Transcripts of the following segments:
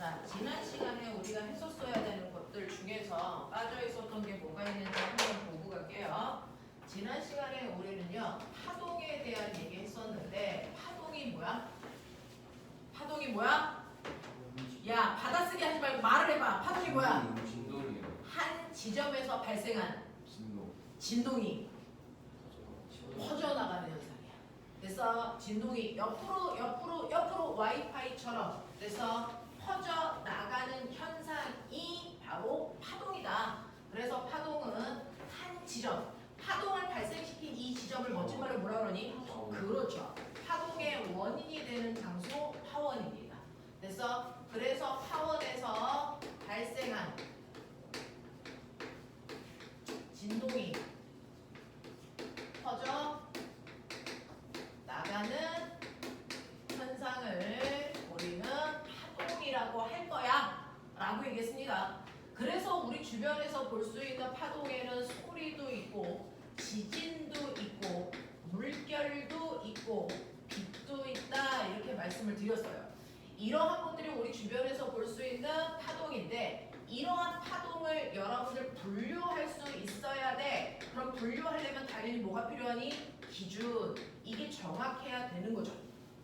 자, 지난 시간에 우리가 했었어야 되는 것들 중에서 빠져 있었던 게 뭐가 있는지 한번 보고 갈게요. 지난 시간에 우리는요, 파동에 대한 얘기 했었는데, 파동이 뭐야? 파동이 뭐야? 야, 받아쓰기 하지 말고 말을 해봐. 파동이 뭐야? 진동이요. 한 지점에서 발생한 진동. 진동이 퍼져나가는 현상이야. 그래서 진동이 옆으로 와이파이처럼 그래서 퍼져나가는 현상이 바로 파동이다. 그래서 파동은 한 지점, 파동을 발생시킨 이 지점을 멋진 말로 뭐라 그러니? 그렇죠. 파동의 원인이 되는 장소 파원입니다. 그래서 파원에서 발생한 진동이 퍼져 나가는 현상을 우리는 파동이라고 할 거야 라고 얘기했습니다. 그래서 우리 주변에서 볼 수 있는 파동에는 소리도 있고 지진도 있고 물결도 있고 빛도 있다 이렇게 말씀을 드렸어요. 이러한 것들이 우리 주변에서 볼 수 있는 파동인데 이러한 파동을 여러분들 분류할 수 있어야 돼. 그럼 분류하려면 당연히 뭐가 필요하니? 기준. 이게 정확해야 되는 거죠.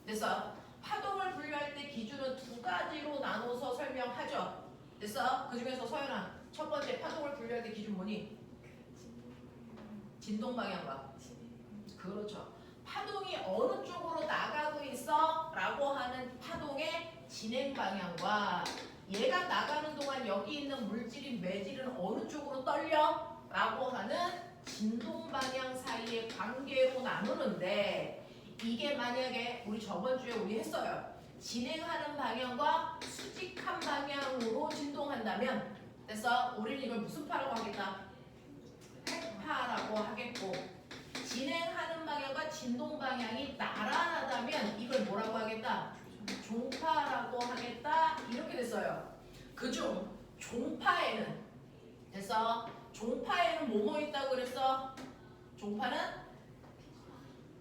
그래서 파동을 분류할 때 기준은 두 가지로 나눠서 설명하죠. 됐어? 그 중에서 서연아, 첫 번째 파동을 분류할 때 기준 뭐니? 진동 방향과. 그렇죠. 파동이 어느 쪽으로 나가고 있어? 라고 하는 파동의 진행 방향과 얘가 나가는 동안 여기 있는 물질인 매질은 어느 쪽으로 떨려? 라고 하는 진동 방향 사이의 관계로 나누는데 이게 만약에 우리 저번 주에 우리 했어요. 진행하는 방향과 수직한 방향으로 진동한다면 그래서 우리는 이걸 무슨 파라고 하겠다? 획파라고 하겠고 진행하는 방향과 진동 방향이 나란하다면 이걸 뭐라고 하겠다? 종파라고 하겠다 이렇게 됐어요. 그중 종파에는 그래서 종파에는 뭐뭐 있다고 그랬어? 종파는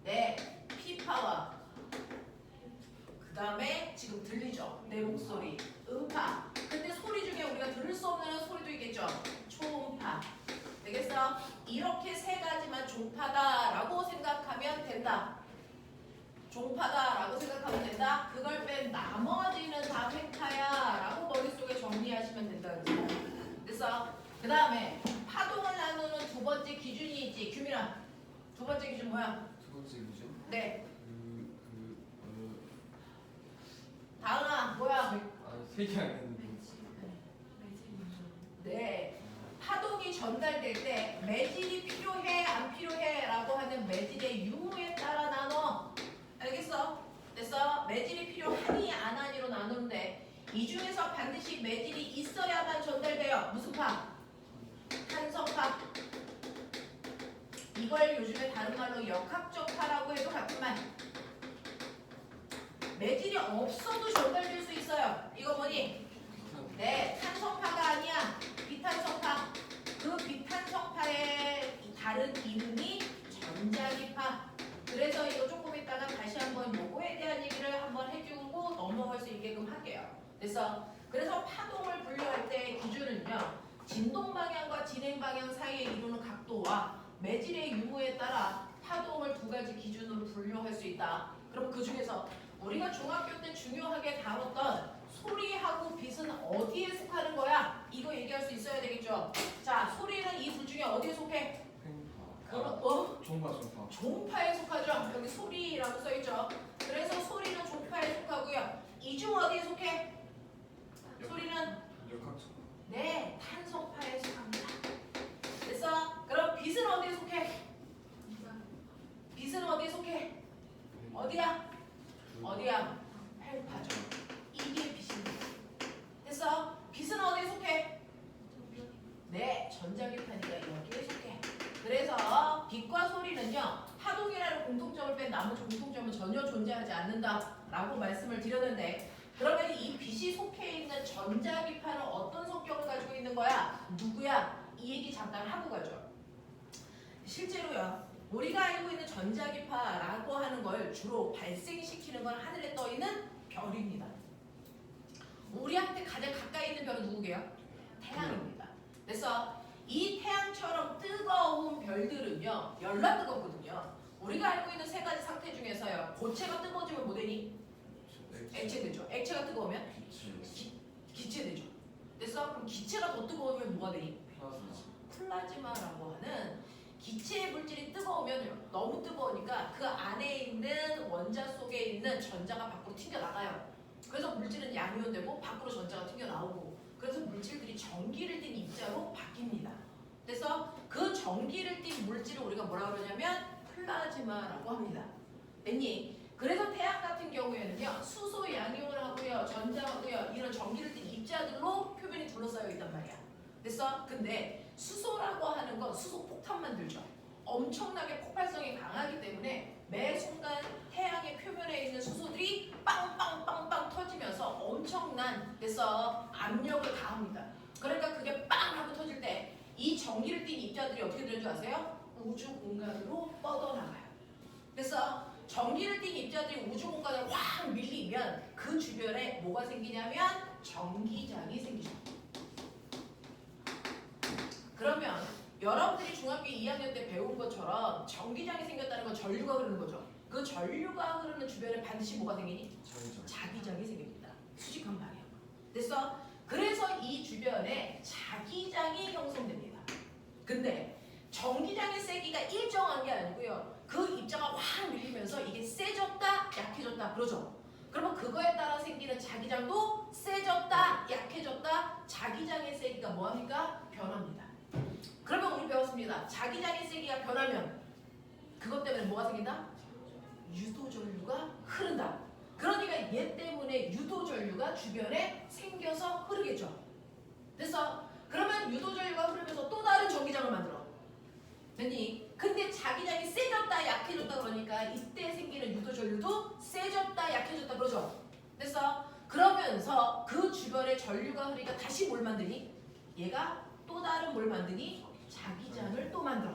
네 P파와 그 다음에 지금 들리죠? 내 목소리 음파. 근데 소리 중에 우리가 들을 수 없는 소리도 있겠죠? 초음파. 되겠어? 이렇게 세 가지만 종파다라고 생각하면 된다. 종파다라고 생각하면 된다. 그걸 뺀 나머지는 다 횡파야 라고 머릿속에 정리하시면 된다는 거예요. 그래서 그 다음에 파동을 나누는 두 번째 기준이 있지. 규민아, 두 번째 기준 뭐야? 두 번째 기준? 네. 다은아, 뭐야? 세개 아니었는데. 네. 파동이 전달될 때 매질이 필요해 안 필요해 라고 하는 매질의 유무에 따라 나눠. 알겠어? 그래서 매질이 필요하니 안 하니로 나누는데 이 중에서 반드시 매질이 있어야만 전달돼요. 무슨 파? 탄성파. 이걸 요즘에 다른 말로 역학적 파라고 해도 같은 말. 매질이 없어도 전달될 수 있어요. 이거 뭐니? 네, 탄성파가 아니야. 비탄성파. 그 비탄성파의 다른 이름이 전자기파. 그래서 이거 조금 있다가 다시 한번 요거에 대한 얘기를 한번 해주고 넘어갈 수 있게끔 할게요. 그래서 파동을 분류할 때 기준은요. 진동 방향과 진행 방향 사이에 이루는 각도와 매질의 유무에 따라 파동을 두 가지 기준으로 분류할 수 있다. 그럼 그 중에서 우리가 중학교 때 중요하게 다뤘던 소리하고 빛은 어디에 속하는 거야? 이거 얘기할 수 있어야 되겠죠? 자, 소리는 이 둘 중에 어디에 속해? 종파. 종파에 속하죠. 여기 소리라고 써있죠. 그래서 소리는 종파에 속하고요. 이 중 어디에 속해? 소리는 역학적. 네, 탄성파에 속합니다. 그래서 그럼 빛은 어디에 속해? 빛은 어디에 속해? 어디야? 헬파죠. 이게 빛입니다. 그래서 빛은 어디에 속해? 네, 전자기파니까 여기에 속해. 그래서 빛과 소리는요, 파동이라는 공통점을 뺀 나머지 공통점은 전혀 존재하지 않는다라고 말씀을 드렸는데, 그러면 이 빛이 속해 있는 전자기파는 어떤 성격을 가지고 있는 거야? 누구야? 이 얘기 잠깐 하고 가죠. 실제로요, 우리가 알고 있는 전자기파라고 하는 걸 주로 발생시키는 건 하늘에 떠 있는 별입니다. 우리한테 가장 가장 가까이 있는 별은 누구게요? 태양입니다. 그래서 이 태양처럼 뜨거운 별들은요 열나 뜨겁거든요. 우리가 알고 있는 세 가지 상태 중에서요 고체가 뜨거워지면 뭐 되니? 액체되죠. 액체가 뜨거우면 기체되죠. 그래서 그럼 기체가 더 뜨거우면 뭐가 되니? 플라즈마라고 하는 기체의 물질이 뜨거우면 너무 뜨거우니까 그 안에 있는 원자 속에 있는 전자가 밖으로 튕겨나가요. 그래서 물질은 양이온되고 밖으로 전자가 튕겨나오고 그래서 물질들이 전기를 띤 입자로 바뀝니다. 그래서 그 전기를 띤 물질을 우리가 뭐라 그러냐면 플라즈마라고 합니다. 됐니? 그래서 태양 같은 경우에는요 수소 양이온을 하고요 전자하고요 이런 전기를 띤 입자들로 표면이 둘러싸여 있단 말이야. 됐어? 근데 수소라고 하는 건 수소 폭탄 만들죠. 엄청나게 폭발성이 강하기 때문에 매 순간 태양의 표면에 있는 수소들이 빵빵빵빵 터지면서 엄청난 그래서 압력을 가합니다. 그러니까 그게 빵 하고 터질 때 이 전기를 띤 입자들이 어떻게 되는 줄 아세요? 우주 공간으로 뻗어나가요. 그래서 전기를 띤 입자들이 우주 공간에 확 밀리면 그 주변에 뭐가 생기냐면 전기장이 생기죠. 그러면 여러분들이 중학교 2학년 때 배운 것처럼 전기장이 생겼다는 건 전류가 흐르는 거죠. 그 전류가 흐르는 주변에 반드시 뭐가 생기니? 자기장이 생깁니다. 수직한 방향. 그래서 이 주변에 자기장이 형성됩니다. 근데 전기장의 세기가 일정한 게 아니고요. 그 입자가 확 밀리면서 이게 세졌다 약해졌다 그러죠. 그러면 그거에 따라 생기는 자기장도 세졌다 약해졌다 자기장의 세기가 뭐합니까? 변합니다. 그러면 우리 배웠습니다. 자기장의 세기가 변하면 그것 때문에 뭐가 생긴다? 유도전류가 흐른다. 그러니까 얘 때문에 유도전류가 주변에 생겨서 흐르겠죠. 그래서 그러면 유도전류가 흐르면서 또 다른 전기장을 만들어. 됐니? 근데 자기장이 세졌다 약해졌다 그러니까 이때 생기는 유도전류도 세졌다 약해졌다 그러죠. 그래서 그러면서 그 주변에 전류가 흐르니까 다시 뭘 만드니? 얘가 또 다른 뭘 만드니? 자기장을 또 만들어.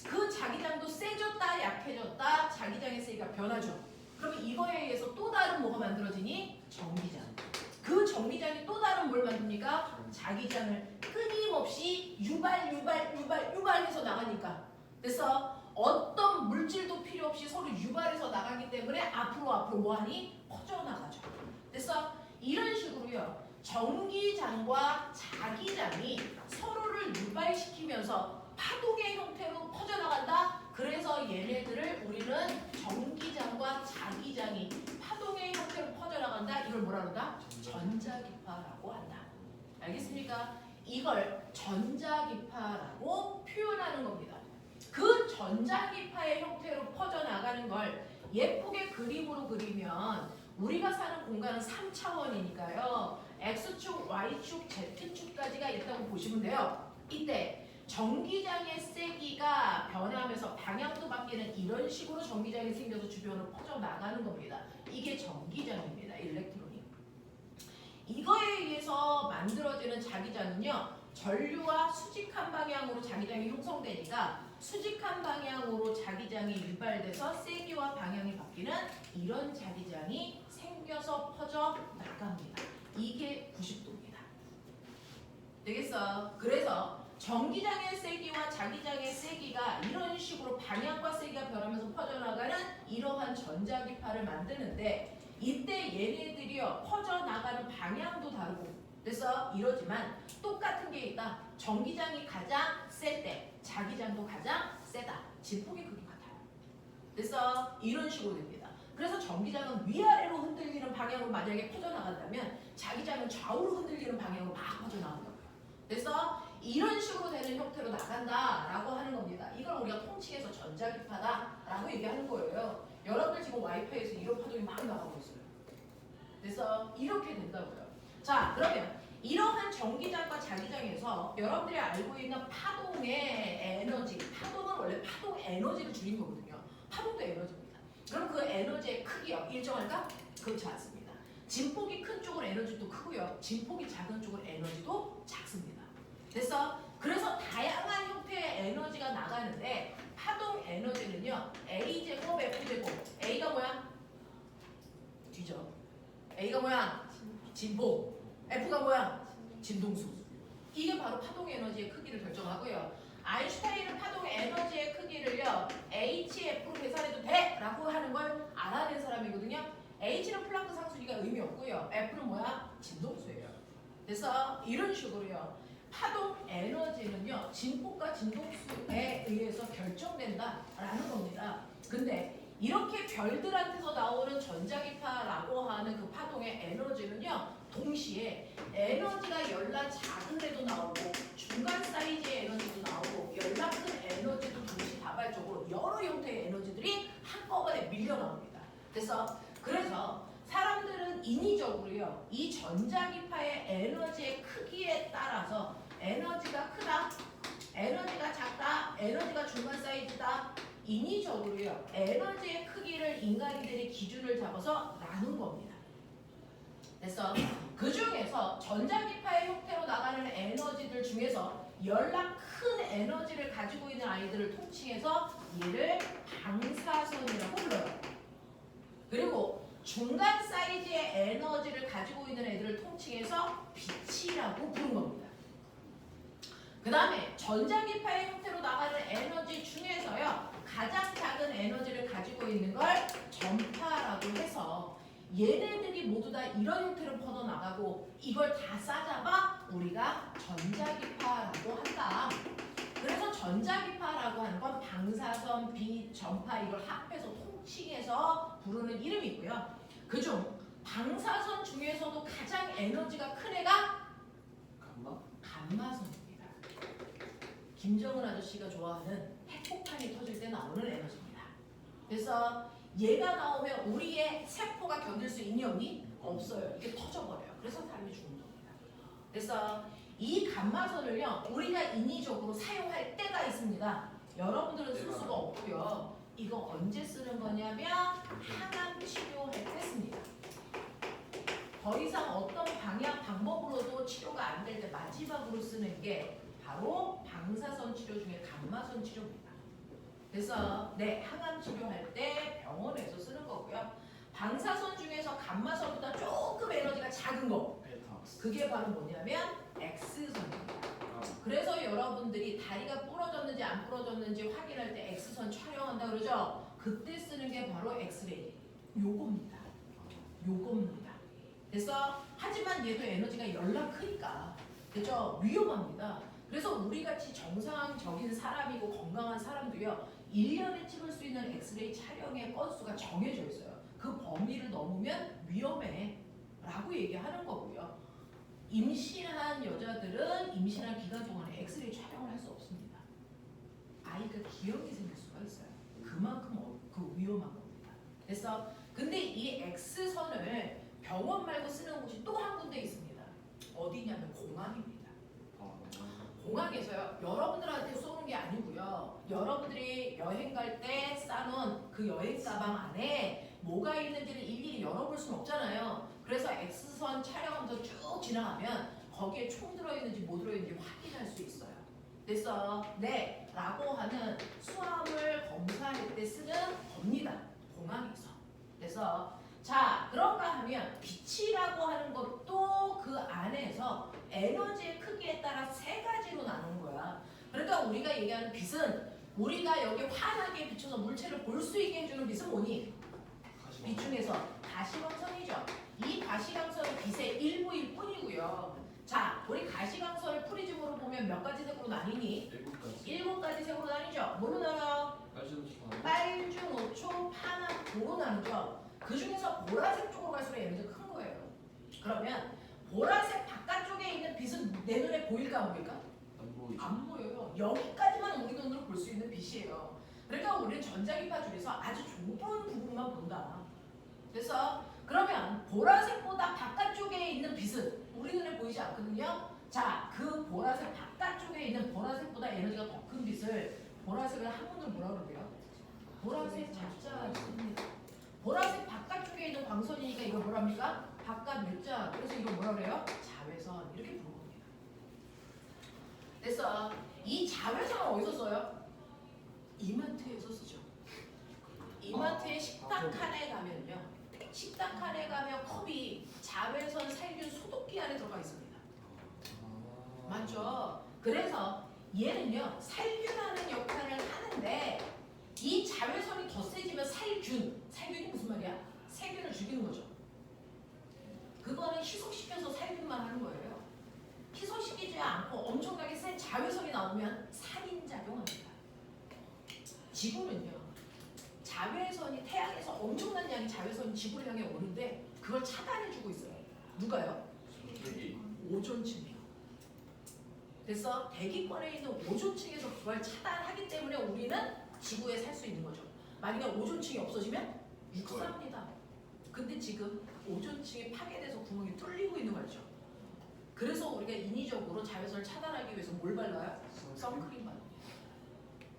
그 자기장도 세졌다 약해졌다 자기장의 세기가 변하죠. 그러면 이거에 의해서 또 다른 뭐가 만들어지니? 전기장. 그 전기장이 또 다른 뭘 만듭니까? 자기장을 끊임없이 유발해서 나가니까. 그래서 어떤 물질도 필요 없이 서로 유발해서 나가기 때문에 앞으로 뭐하니? 퍼져나가죠. 그래서 이런 식으로요. 전기장과 자기장이 서로를 유발시키면서 파동의 형태로 퍼져나간다. 그래서 얘네들을 우리는 전기장과 자기장이 파동의 형태로 퍼져나간다. 이걸 뭐라 그런다? 전자기파라고 한다. 알겠습니까? 이걸 전자기파라고 표현하는 겁니다. 그 전자기파의 형태로 퍼져나가는 걸 예쁘게 그림으로 그리면 우리가 사는 공간은 3차원이니까요. X축, Y축, Z축까지가 있다고 보시면 돼요. 이때 전기장의 세기가 변하면서 방향도 바뀌는 이런 식으로 전기장이 생겨서 주변으로 퍼져나가는 겁니다. 이게 전기장입니다. 일렉트론이. 이거에 의해서 만들어지는 자기장은요. 전류와 수직한 방향으로 자기장이 형성되니까 수직한 방향으로 자기장이 유발돼서 세기와 방향이 바뀌는 이런 자기장이 생겨서 퍼져 나갑니다. 이게 90도입니다. 되겠어? 그래서 전기장의 세기와 자기장의 세기가 이런 식으로 방향과 세기가 변하면서 퍼져나가는 이러한 전자기파를 만드는데 이때 얘네들이요 퍼져나가는 방향도 다르고 그래서 이러지만 똑같은 게 있다. 전기장이 가장 셀 때 자기장도 가장 세다. 진폭의 크기 같아요. 그래서 이런 식으로 됩니다. 그래서 전기장은 위아래로 흔들리는 방향으로 만약에 퍼져나간다면 자기장은 좌우로 흔들리는 방향으로 막 퍼져나간다고요. 그래서 이런 식으로 되는 형태로 나간다라고 하는 겁니다. 이걸 우리가 통칭해서 전자기파다라고 얘기하는 거예요. 여러분들 지금 와이파이에서 이런 파동이 막 나가고 있어요. 그래서 이렇게 된다고요. 자, 그러면 이러한 전기장과 자기장에서 여러분들이 알고 있는 파동의 에너지, 파동은 원래 파동 에너지를 줄인 거거든요. 파동도 에너지입니다. 그럼 그 에너지의 크기요 일정할까? 그렇지 않습니다. 진폭이 큰 쪽은 에너지도 크고요. 진폭이 작은 쪽은 에너지도 작습니다. 그래서 다양한 형태의 에너지가 나가는데 파동 에너지는요. A제곱, F제곱. A가 뭐야? 뒤져. A가 뭐야? 진폭. F가 뭐야? 진동수. 이게 바로 파동의 에너지의 크기를 결정하고요. 아인슈타인은 파동의 에너지의 크기를요 HF로 계산해도 돼! 라고 하는 걸 알아낸 사람이거든요. H는 플랑크 상수니까 의미 없고요. F는 뭐야? 진동수예요. 그래서 이런 식으로요. 파동 에너지는요 진폭과 진동수에 의해서 결정된다라는 겁니다. 근데 이렇게 별들한테서 나오는 전자기파라고 하는 그 파동의 에너지는요 동시에 에너지가 열나 작은 애도 나오고 중간 사이즈의 에너지도 나오고 열나 큰 에너지도 동시 다발적으로 여러 형태의 에너지들이 한꺼번에 밀려 나옵니다. 그래서 사람들은 인위적으로요 이 전자기파의 에너지의 크기에 따라서 에너지가 크다, 에너지가 작다, 에너지가 중간 사이즈다 인위적으로요 에너지의 크기를 인간들이 기준을 잡아서 나눈 겁니다. 그래서 그 중에서 전자기파의 형태로 나가는 에너지들 중에서 열나 큰 에너지를 가지고 있는 아이들을 통칭해서 얘를 방사선이라고 불러요. 그리고 중간 사이즈의 에너지를 가지고 있는 애들을 통칭해서 빛이라고 부른 겁니다. 그 다음에 전자기파의 형태로 나가는 에너지 중에서요 가장 작은 에너지를 가지고 있는 걸 전파라고 해서 얘네들이 모두 다 이런 형태로 퍼져나가고 이걸 다 싸잡아 우리가 전자기파라고 한다. 그래서 전자기파라고 하는 건 방사선, 빛, 전파 이걸 합해서 통칭해서 부르는 이름이 있고요. 그중 방사선 중에서도 가장 에너지가 큰 애가 감마선입니다. 김정은 아저씨가 좋아하는 핵폭탄이 터질 때 나오는 에너지입니다. 그래서 얘가 나오면 우리의 세포가 견딜 수 있니 없니? 없어요. 이게 터져버려요. 그래서 사람이 죽는 겁니다. 그래서 이 감마선을요 우리가 인위적으로 사용할 때가 있습니다. 여러분들은 쓸 수가 없고요. 이거 언제 쓰는 거냐면 항암 치료할 때 씁니다. 더 이상 어떤 방법으로도 치료가 안 될 때 마지막으로 쓰는 게 바로 방사선 치료 중에 감마선 치료입니다. 그래서 항암 치료할 때 병원에서 쓰는 거고요. 방사선 중에서 감마선보다 조금 에너지가 작은 거 그게 바로 뭐냐면 X선입니다. 그래서 여러분들이 다리가 부러졌는지 안 부러졌는지 확인할 때 X선 촬영한다 그러죠? 그때 쓰는 게 바로 엑스레이 요겁니다. 그래서 하지만 얘도 에너지가 열나 크니까 그죠? 위험합니다. 그래서 우리같이 정상적인 사람이고 건강한 사람도요 1년에 찍을 수 있는 엑스레이 촬영의 건수가 정해져 있어요. 그 범위를 넘으면 위험해 라고 얘기하는 거고요. 임신한 여자들은 임신한 기간 동안에 엑스레이 촬영을 할 수 없습니다. 아이가 기형이 생길 수가 있어요. 그만큼 그 위험한 겁니다. 그래서 근데 이 X선을 병원 말고 쓰는 곳이 또 한 군데 있습니다. 어디냐면 공항입니다. 공항에서요 여러분들한테 쏘는 게 아니고요. 여러분들이 여행 갈 때 싸놓은 그 여행 가방 안에 뭐가 있는지를 일일이 열어볼 수는 없잖아요. 그래서 X선 촬영하면서 쭉 지나가면 거기에 총 들어있는지 뭐 들어있는지 확인할 수 있어요. 그래서 라고 하는 수화물 검사할 때 쓰는 겁니다. 공항에서. 그래서 자 그런가 하면 빛이라고 하는 것도 그 안에서 에너지의 크기에 따라 세 가지로 나눈 거야. 그러니까 우리가 얘기하는 빛은 우리가 여기 환하게 비춰서 물체를 볼 수 있게 해주는 빛은 뭐니? 빛 중에서 가시광선이죠. 이 가시광선은 빛의 일부일 뿐이고요. 자, 우리 가시광선을 프리즘으로 보면 몇 가지 색으로 나뉘니? 7가지 색으로 나뉘죠. 뭐로 나눠요? 빨주노초, 파남고로 나누죠. 그 중에서 보라색 쪽으로 갈수록 에너지가 큰 거예요. 그러면 보라색 바깥쪽에 있는 빛은 내 눈에 보일까 안 보일까? 안 보여요. 여기까지만 우리 눈으로 볼 수 있는 빛이에요. 그러니까 우리는 전자기파 중에서 아주 좁은 부분만 본다. 그래서 그러면 보라색보다 바깥쪽에 있는 빛은 우리 눈에 보이지 않거든요. 자, 그 보라색 바깥쪽에 있는 보라색보다 에너지가 더 큰 빛을 보라색을 한문으로 뭐라 그러게요? 보라색 잡자입니다. 보라색 바깥쪽에 있는 광선이니까 이거 뭐랍니까? 바깥 몇자. 그래서 이거 뭐라 그래요? 자외선. 이렇게 부르는 겁니다. 그래서 이 자외선은 어디서 써요? 이마트에서 쓰죠. 이마트에 식당 칸에 가면요. 식당 칸에 가면 컵이 자외선 살균 소독기 안에 들어가 있습니다. 맞죠? 그래서 얘는요 살균하는 역할을 하는데 이 자외선이 더 세지면 살균이 무슨 말이야? 세균을 죽이는 거죠. 그거는 희석시켜서 살균만 하는 거예요. 희석시키지 않고 엄청나게 센 자외선이 나오면 살인작용합니다. 지구는요 자외선이 태양에서 엄청난 양의 자외선이 지구를 향해 오는데 그걸 차단해주고 있어요. 누가요? 여기 오존층이요. 그래서 대기권에 있는 오존층에서 그걸 차단하기 때문에 우리는 지구에 살 수 있는 거죠. 만약에 오존층이 없어지면 육사합니다. 근데 지금 오존층이 파괴돼서 구멍이 뚫리고 있는 거죠. 그래서 우리가 인위적으로 자외선을 차단하기 위해서 뭘 발라요? 선크림 발라요.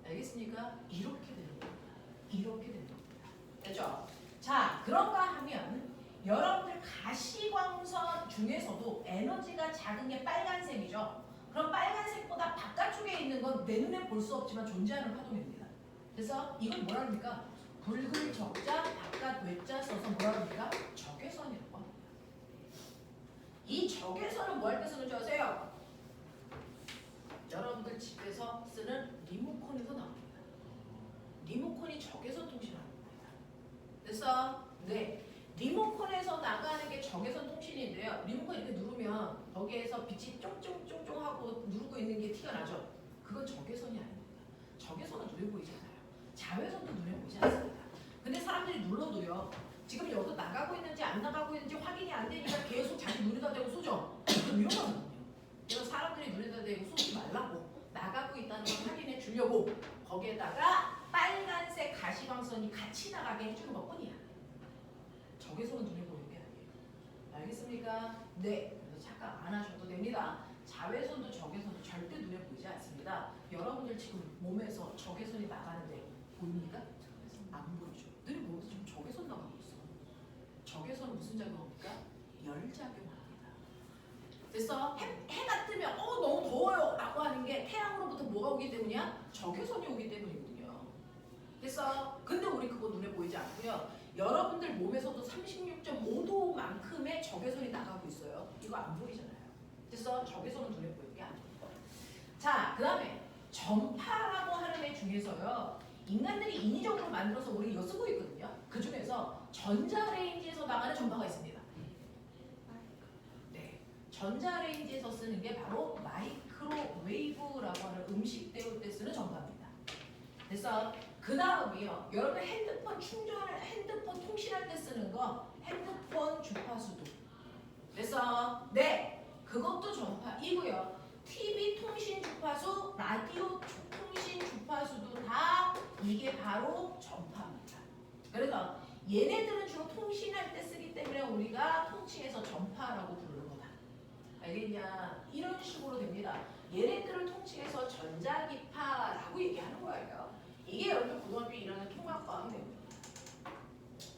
알겠습니까? 이렇게 되는 겁니다. 이렇게 되는 겁니다. 됐죠? 자, 그런가 하면 여러분들 가시광선 중에서도 에너지가 작은 게 빨간색이죠. 그럼 빨간색보다 바깥쪽에 있는 건 내 눈에 볼 수 없지만 존재하는 파동입니다. 그래서 이건 뭐라 합니까? 붉은 적자, 바깥 외자 써서 뭐라 합니까? 적외선이라고 합니다. 이 적외선은 뭐 할 때 쓰는 줄 아세요? 여러분들 집에서 쓰는 리모컨에서 나옵니다. 리모컨이 적외선 통신하는 겁니다. 그래서 리모컨에서 나가는 게 적외선 통신인데요. 리모컨 이렇게 누르면 거기에서 빛이 쫑쫑쫑쫑 하고 누르고 있는 게 티가 나죠. 그건 적외선이 아닙니다. 적외선은 눈에 보이지 않아요. 자외선도 눈에 보이지 않습니다. 근데 사람들이 눌러도요. 지금 여기 나가고 있는지 안 나가고 있는지 확인이 안 되니까 계속 자기 눈에다 대고 쏘죠. 그럼 위험하거든요. 그래서 사람들이 눈에다 대고 쏘지 말라고 나가고 있다는 걸 확인해 주려고 거기에다가 빨간색 가시광선이 같이 나가게 해주는 것뿐이야. 적외선은 눈에 보이는 게 아니에요. 알겠습니까? 네. 그래서 착각 안 하셔도 됩니다. 자외선도 적외선도 절대 눈에 보이지 않습니다. 여러분들 지금 몸에서 적외선이 나가는데 보입니까? 안 보이죠. 눈에 몸에서 지금 적외선 나가고 있어. 적외선은 무슨 작용합니까? 열작용합니다. 그래서 해가 뜨면 너무 더워요 라고 하는 게 태양으로부터 뭐가 오기 때문이야? 적외선이 오기 때문이거든요. 그래서 근데 우리 그거 눈에 보이지 않고요. 여러분들 몸에서도 36.5도만큼의 적외선이 나가고 있어요. 이거 안 보이잖아요. 그래서 적외선은 눈에 보이는 게 아니에요. 자, 그 다음에 전파라고 하는 애 중에서요. 인간들이 인위적으로 만들어서 우리 이거 쓰고 있거든요. 그 중에서 전자레인지에서 나가는 전파가 있습니다. 네, 전자레인지에서 쓰는 게 바로 마이크로웨이브라고 하는 음식 데울 때 쓰는 전파입니다. 그래서 그 다음이요. 여러분 핸드폰 통신할 때 쓰는 거 핸드폰 주파수도. 그래서 그것도 전파이고요. TV 통신 주파수, 라디오 통신 주파수도 다 이게 바로 전파입니다. 그래서 얘네들은 주로 통신할 때 쓰기 때문에 우리가 통칭해서 전파라고 부르는 거다. 알겠냐? 이런 식으로 됩니다. 얘네들을 통칭해서 전자기파라고 얘기하는 거예요. 이게 여러분들 고등학교 1학년 통합과학 내용입니다.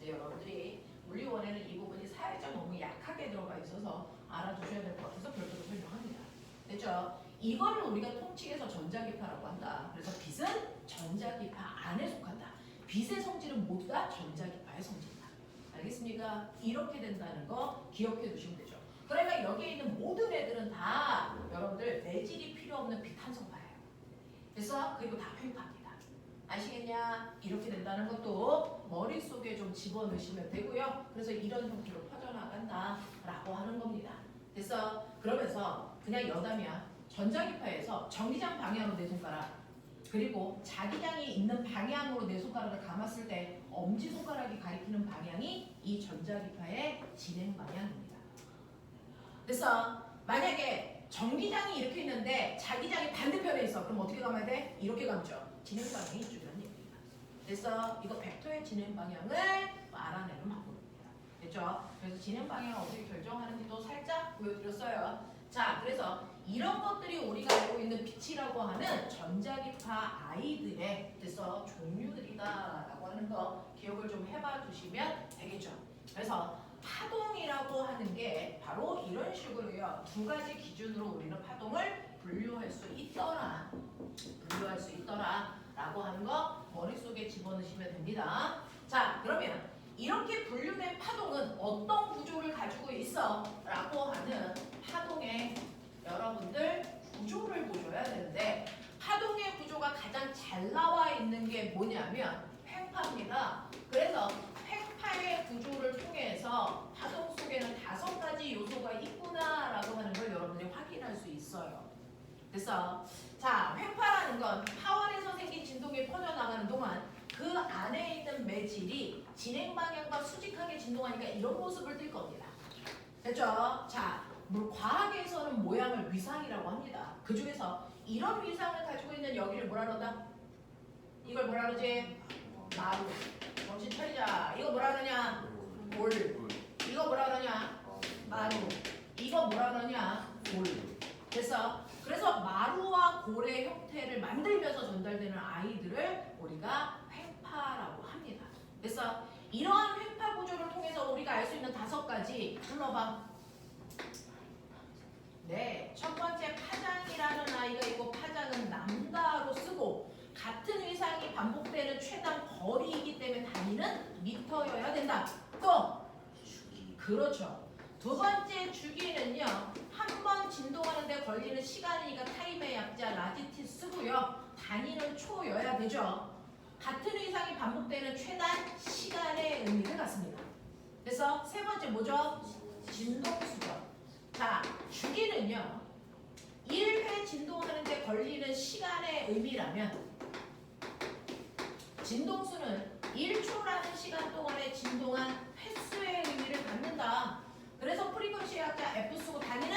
네, 여러분들이 물리원에는 이 부분이 살짝 너무 약하게 들어가 있어서 알아두셔야 될 것 같아서 별도로 설명합니다. 됐죠? 이거를 우리가 통칭해서 전자기파라고 한다. 그래서 빛은 전자기파 안에 속한다. 빛의 성질은 모두 다 전자기파의 성질이다. 알겠습니까? 이렇게 된다는 거 기억해 두시면 되죠. 그러니까 여기에 있는 모든 애들은 다 여러분들 내질이 필요 없는 빛 한 성파예요. 그래서 그리고 다 횡파입니다. 아시겠냐? 이렇게 된다는 것도 머릿속에 좀 집어넣으시면 되고요. 그래서 이런 형태로 퍼져나간다라고 하는 겁니다. 그래서 그러면서 그냥 여담이야. 전자기파에서 전기장 방향으로 내 손가락 그리고 자기장이 있는 방향으로 내 손가락을 감았을 때 엄지손가락이 가리키는 방향이 이 전자기파의 진행 방향입니다. 그래서 만약에 전기장이 이렇게 있는데 자기장이 반대편에 있어. 그럼 어떻게 감아야 돼? 이렇게 감죠. 진행 방향이 이쪽이라는 얘기입니다. 그래서 이거 벡터의 진행 방향을 알아내는 방법입니다. 됐죠? 그래서 진행 방향을 어떻게 결정하는지도 살짝 보여드렸어요. 자, 그래서 이런 것들이 우리가 알고 있는 빛이라고 하는 전자기파 아이들의 그래서 종류들이다라고 하는 거 기억을 좀 해봐 두시면 되겠죠. 그래서 파동이라고 하는 게 바로 이런 식으로요. 두 가지 기준으로 우리는 파동을 분류할 수 있더라 라고 하는 거 머릿속에 집어넣으시면 됩니다. 자, 그러면 이렇게 분류된 파동은 어떤 구조를 가지고 있어? 라고 하는 파동의 여러분들 구조를 보셔야 되는데 파동의 구조가 가장 잘 나와 있는 게 뭐냐면 횡파입니다. 그래서 횡파의 구조를 통해서 파동 속에는 5가지 요소가 있구나라고 하는 걸 여러분들이 확인할 수 있어요. 그래서 자, 횡파라는 건 파원에서 생긴 진동이 퍼져나가는 동안 그 안에 있는 매질이 진행 방향과 수직하게 진동하니까 이런 모습을 띌 겁니다. 됐죠? 자, 과학에서는 모양을 위상이라고 합니다. 그 중에서 이런 위상을 가지고 있는 여기를 뭐라 그러다? 이걸 뭐라 그러지? 마루. 정신 차리자. 이거 뭐라 그러냐? 골. 이거 뭐라 그러냐? 마루. 이거 뭐라 그러냐? 골. 그래서 마루와 골의 형태를 만들면서 전달되는 아이들을 우리가 횡파라고 합니다. 그래서 이러한 횡파 구조를 통해서 우리가 알 수 있는 5가지 불러봐. 네, 첫 번째 파장이라는 아이가 있고 파장은 람다로 쓰고 같은 위상이 반복되는 최단 거리이기 때문에 단위는 미터여야 된다. 또 그렇죠. 두 번째 주기는요. 한 번 진동하는데 걸리는 시간이니까 타임의 약자 라지티 쓰고요. 단위는 초여야 되죠. 같은 위상이 반복되는 최단 시간의 의미를 갖습니다. 그래서 세 번째 뭐죠? 진동수죠. 자, 주기는요. 1회 진동하는데 걸리는 시간의 의미라면 진동수는 1초라는 시간 동안에 진동한 횟수의 의미를 갖는다. 그래서 프리퀀시 약자 F 쓰고 단위는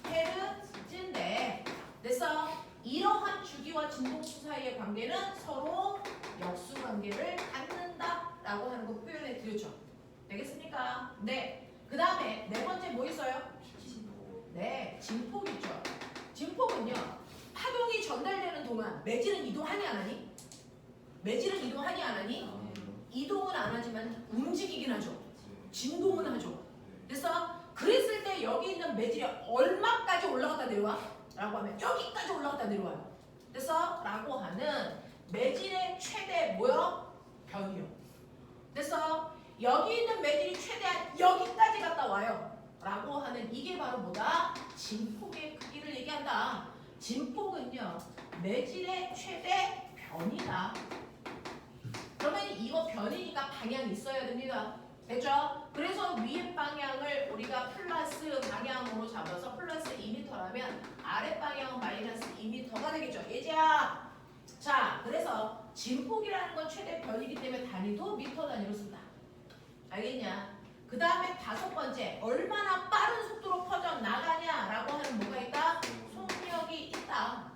헤르츠인데 그래서 이러한 주기와 진동수 사이의 관계는 서로 역수 관계를 갖는다라고 하는 거 표현해 드렸죠. 되겠습니까? 네. 그 다음에 네 번째 뭐 있어요? 네, 진폭이죠. 진폭은요. 파동이 전달되는 동안 매질은 이동하니 안 하니? 매질은 이동하니 안 하니? 이동은 안 하지만 움직이긴 하죠. 진동은 하죠. 그래서 그랬을 때 여기 있는 매질이 얼마까지 올라갔다 내려와? 라고 하면 여기까지 올라갔다 내려와요. 그래서 라고 하는 매질의 최대 뭐요? 변이요. 그래서 여기 있는 매질이 최대한 여기까지 갔다 와요. 라고 하는 이게 바로 뭐다? 진폭의 크기를 얘기한다. 진폭은요. 매질의 최대 변이다. 그러면 이거 변이니까 방향이 있어야 됩니다. 됐죠? 그래서 위에 방향을 우리가 플러스 방향으로 잡아서 플러스 2m라면 아래 방향은 마이너스 2m가 되겠죠. 예지야. 자, 그래서 진폭이라는 건 최대 변이기 때문에 단위도 미터 단위로 쓴다. 알겠냐? 그 다음에 5번째, 얼마나 빠른 속도로 퍼져 나가냐라고 하는 뭐가 있다? 속력이 있다.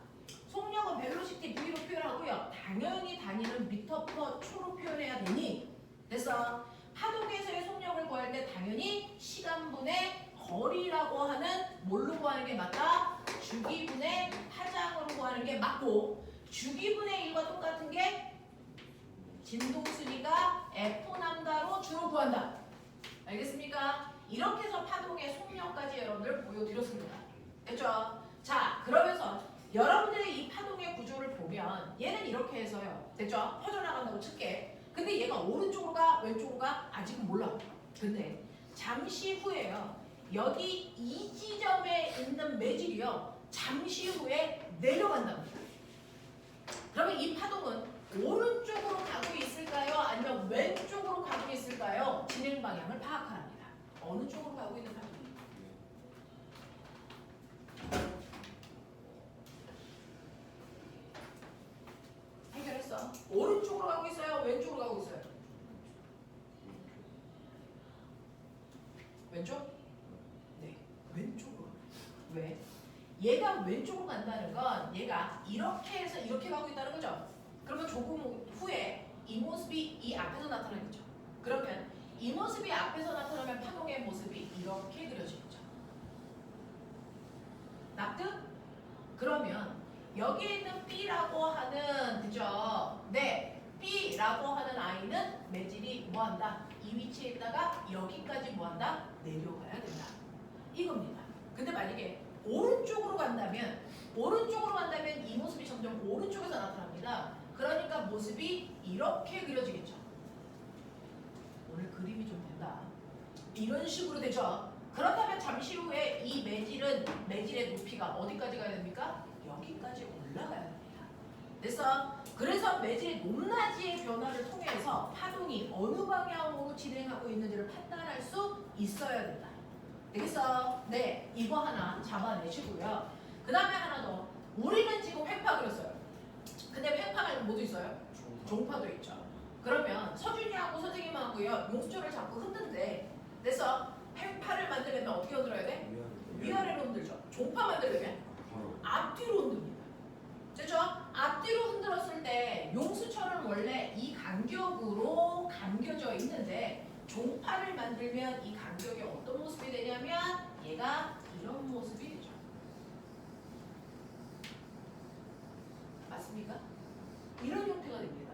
속력은 벨로시티 V로 표현하고요. 당연히 단위는 미터 퍼 초로 표현해야 되니 그래서 파동에서의 속력을 구할 때 당연히 시간분의 거리라고 하는 뭘로 구하는 게 맞다? 주기분의 파장으로 구하는 게 맞고 주기분의 1과 똑같은 게 진동수니까 F남다로 주로 구한다. 알겠습니까? 이렇게 해서 파동의 속력까지 여러분들 보여드렸습니다. 됐죠? 자, 그러면서 여러분들의 이 파동의 구조를 보면 얘는 이렇게 해서요. 됐죠? 퍼져나간다고 칠게. 근데 얘가 오른쪽으로 가 왼쪽으로 가 아직은 몰라. 근데 잠시 후에요. 여기 이 지점에 있는 매질이요. 잠시 후에 내려간답니다. 그러면 이 파동은 오른쪽으로 가고 있을까요? 아니면 왼쪽으로 가고 있을까요? 진행 방향을 파악합니다. 어느 쪽으로 가고 있는 파동이에요? 해결했어. 오른쪽으로 가고 있어요? 왼쪽으로 가고 있어요? 왼쪽? 네, 왼쪽으로. 왜? 얘가 왼쪽으로 간다는 건 얘가 이렇게 해서 이렇게 가고 있다는 거죠. 그러면 조금 후에 이 모습이 이 앞에서 나타나겠죠. 그러면 이 모습이 앞에서 나타나면 파동의 모습이 이렇게 그려지겠죠. 납득? 그러면 여기에 있는 B라고 하는 그죠? 네, B라고 하는 아이는 매질이 뭐한다? 이 위치에 있다가 여기까지 뭐한다? 내려가야 된다. 이겁니다. 근데 만약에 오른쪽으로 간다면 이 모습이 점점 오른쪽에서 나타납니다. 그러니까 모습이 이렇게 그려지겠죠. 이런 식으로 되죠. 그렇다면 잠시 후에 이 매질의 높이가 어디까지 가야 됩니까? 여기까지 올라가야 됩니다. 그래서 매질의 높낮이의 변화를 통해서 파동이 어느 방향으로 진행하고 있는지를 판단할 수 있어야 된다. 되겠어? 네, 이거 하나 잡아내시고요. 그 다음에 하나 더. 우리는 지금 횡파 그렸어요. 근데 횡파 말고 뭐도 있어요? 종파도 있죠. 그러면 서준이하고 선생님하고요 용수철을 자꾸 흔든대. 그래서 횡파를 만들려면 어떻게 흔들어야 돼? 위아래로 흔들죠. 종파 만들려면 앞뒤로 흔듭니다. 됐죠? 앞뒤로 흔들었을 때 용수철은 원래 이 간격으로 감겨져 있는데 종파를 만들면 이 간격이 어떤 모습이 되냐면 얘가 이런 모습이 되죠. 맞습니까? 이런 형태가 됩니다.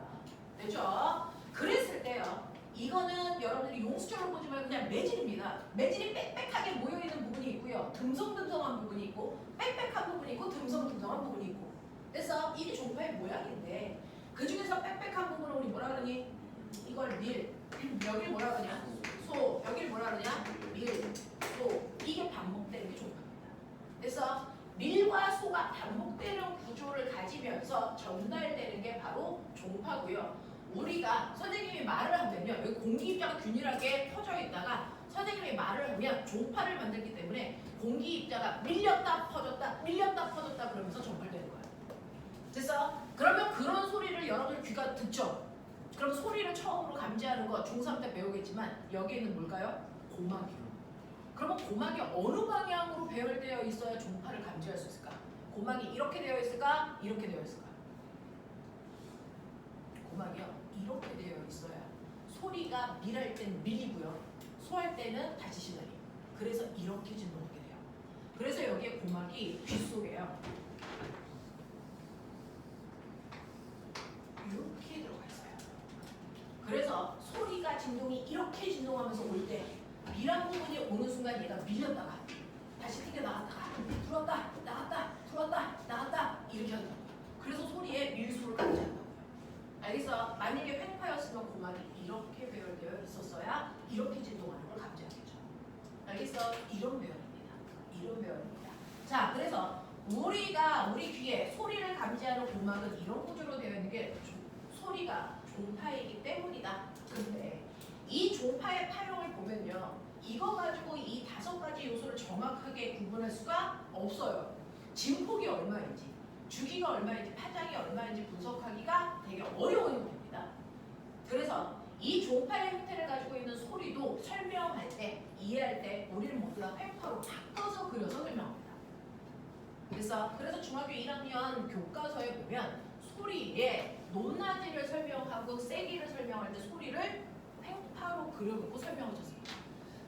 됐죠? 그랬을 때요. 이거는 여러분들이 용수철로 보지 말고 그냥 매질입니다. 매질이 빽빽하게 모여있는 부분이 있고요. 듬성듬성한 부분이 있고 빽빽한 부분이 있고 듬성듬성한 부분이 있고. 그래서 이게 종파의 모양인데 그 중에서 빽빽한 부분을 우리 뭐라 그러니? 이걸 밀. 여길 뭐라 그러냐? 소. 여길 뭐라 그러냐? 밀. 소. 이게 반복되는 게 종파입니다. 그래서 밀과 소가 반복되는 구조를 가지면서 전달되는 게 바로 종파고요. 우리가 선생님이 말을 하면요. 여기 공기 입자가 균일하게 퍼져 있다가 선생님이 말을 하면 종파를 만들기 때문에 공기 입자가 밀렸다 퍼졌다 밀렸다 퍼졌다 그러면서 전달되는 거예요. 됐어? 그러면 그런 소리를 여러분 귀가 듣죠? 그럼 소리를 처음으로 감지하는 거 중3 때 배우겠지만 여기에는 뭘까요? 고막이요. 그러면 고막이 어느 방향으로 배열되어 있어야 종파를 감지할 수 있을까? 고막이 이렇게 되어 있을까? 이렇게 되어 있을까? 고막이요. 이렇게 되어 있어야 소리가 밀할 땐 밀리고요. 소할 때는 다시 시달림. 그래서 이렇게 진동하게 돼요. 그래서 여기에 고막이 귓속에요. 이렇게 들어가 있어요. 그래서 소리가 진동이 이렇게 진동하면서 올 때 밀한 부분이 오는 순간 얘가 밀렸다가 다시 튕겨 나갔다가 들어왔다 나갔다 들어왔다 나갔다 이렇게 한다고요. 그래서 소리의 밀수를 감지한다고요. 알겠어? 만약에 횡파였으면 고막이 이렇게 배열되어 있었어야 이렇게 진동하는 걸 감지하겠죠. 알겠어? 이런 배열입니다. 이런 배열입니다. 자, 그래서 우리 귀에 소리를 감지하는 고막은 이런 구조로 되어 있는 게 소리가 종파이기 때문이다. 근데 이 종파의 파형을 보면요. 이거 가지고 이 5가지 요소를 정확하게 구분할 수가 없어요. 진폭이 얼마인지, 주기가 얼마인지, 파장이 얼마인지 분석하기가 되게 어려운 겁니다. 그래서 이 종파의 형태를 가지고 있는 소리도 설명할 때, 이해할 때 우리는 모두 다 횡파로 바꿔서 그려서 설명합니다. 그래서 중학교 1학년 교과서에 보면 소리의 높낮이를 설명하고 세기를 설명할 때 소리를 횡파로 그려놓고 설명하셨습니다.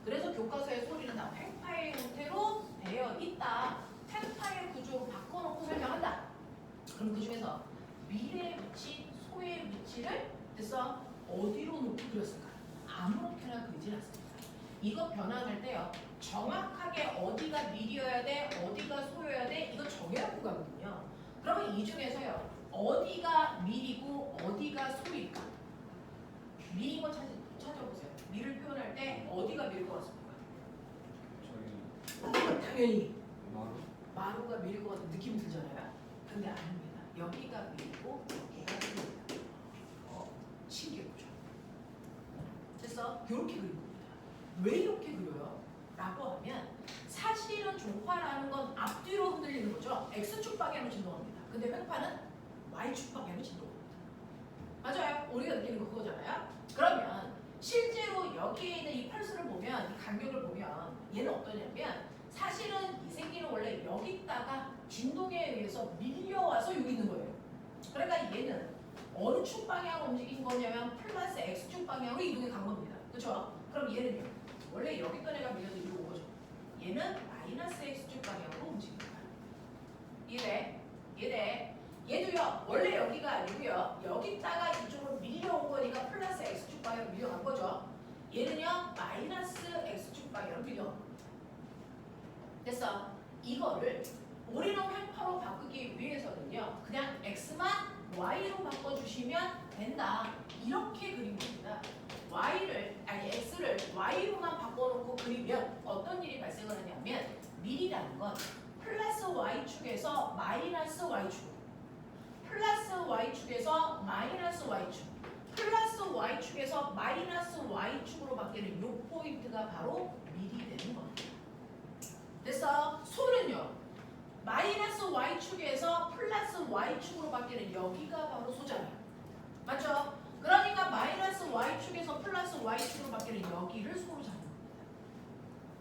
그래서 교과서의 소리는 다 횡파의 형태로 되어 있다. 횡파의 구조로 바꿔놓고 설명한다. 그럼 그 중에서 밀의 위치, 소의 위치를 그래서 어디로 놓고 그렸을까? 아무렇게나 그리진 않습니다. 이거 변환할 때요. 정확하게 어디가 밀이어야 돼, 어디가 소여야 돼, 이거 정해놓고 가거든요. 그러면 이 중에서요. 어디가 밀이고 어디가 소일까? 밀인 거 찾아보세요. 밀을 표현할 때 어디가 밀일 것 같습니까? 당연히 마루가 밀일 것 같은 느낌이 들잖아요. 근데 아닙니다. 여기가 밀이고 여기가 소입니다. 신기하죠? 그래서 이렇게 그린 겁니다. 왜 이렇게 그려요? 라고 하면 사실은 종파라는 건 앞뒤로 흔들리는 거죠. X축 방향으로 진동합니다. 근데 횡파는 Y축 방향으로 진동합니다. 맞아요? 우리가 느끼는 거 그거잖아요. 그러면 실제로 여기에 있는 이 펄스를 보면, 이 간격을 보면 얘는 어떠냐면 사실은 이 새끼는 원래 여기다가 진동에 의해서 밀려와서 여기 있는 거예요. 그러니까 얘는 어느 축 방향으로 움직인 거냐면 플러스 X축 방향으로 이동해 간 겁니다. 그렇죠? 그럼 얘는요. 원래 여기 있던 애가 밀려서 이리로 온 거죠. 얘는 마이너스 X축 방향으로 움직입니다. 이래. 얘도요. 원래 여기가 아니고요. 여기다가 이쪽으로 밀려온 거니까 플러스 X축 방향으로 밀려간 거죠. 얘는요. 마이너스 X축 방향으로 밀려간 겁니다. 그래서 이거를 우리는 횡파로 바꾸기 위해서는요. 그냥 X만 Y로 바꿔주시면 된다. 이렇게 그린 겁니다. x를 y로만 바꿔놓고 그리면 어떤 일이 발생을 하냐면 밀이라는 건 플러스 y축에서 마이너스 y축, 플러스 y축에서 마이너스 y축, 플러스 y축에서 마이너스 y축으로 바뀌는 요 포인트가 바로 밀이 되는 겁니다. 그래서 소는요. 마이너스 y축에서 플러스 y축으로 바뀌는 여기가 바로 소잖아요. 맞죠? 그러니까 마이너스 y축에서 플러스 y축으로 바뀌는 여기를 소로 잡는 겁니다.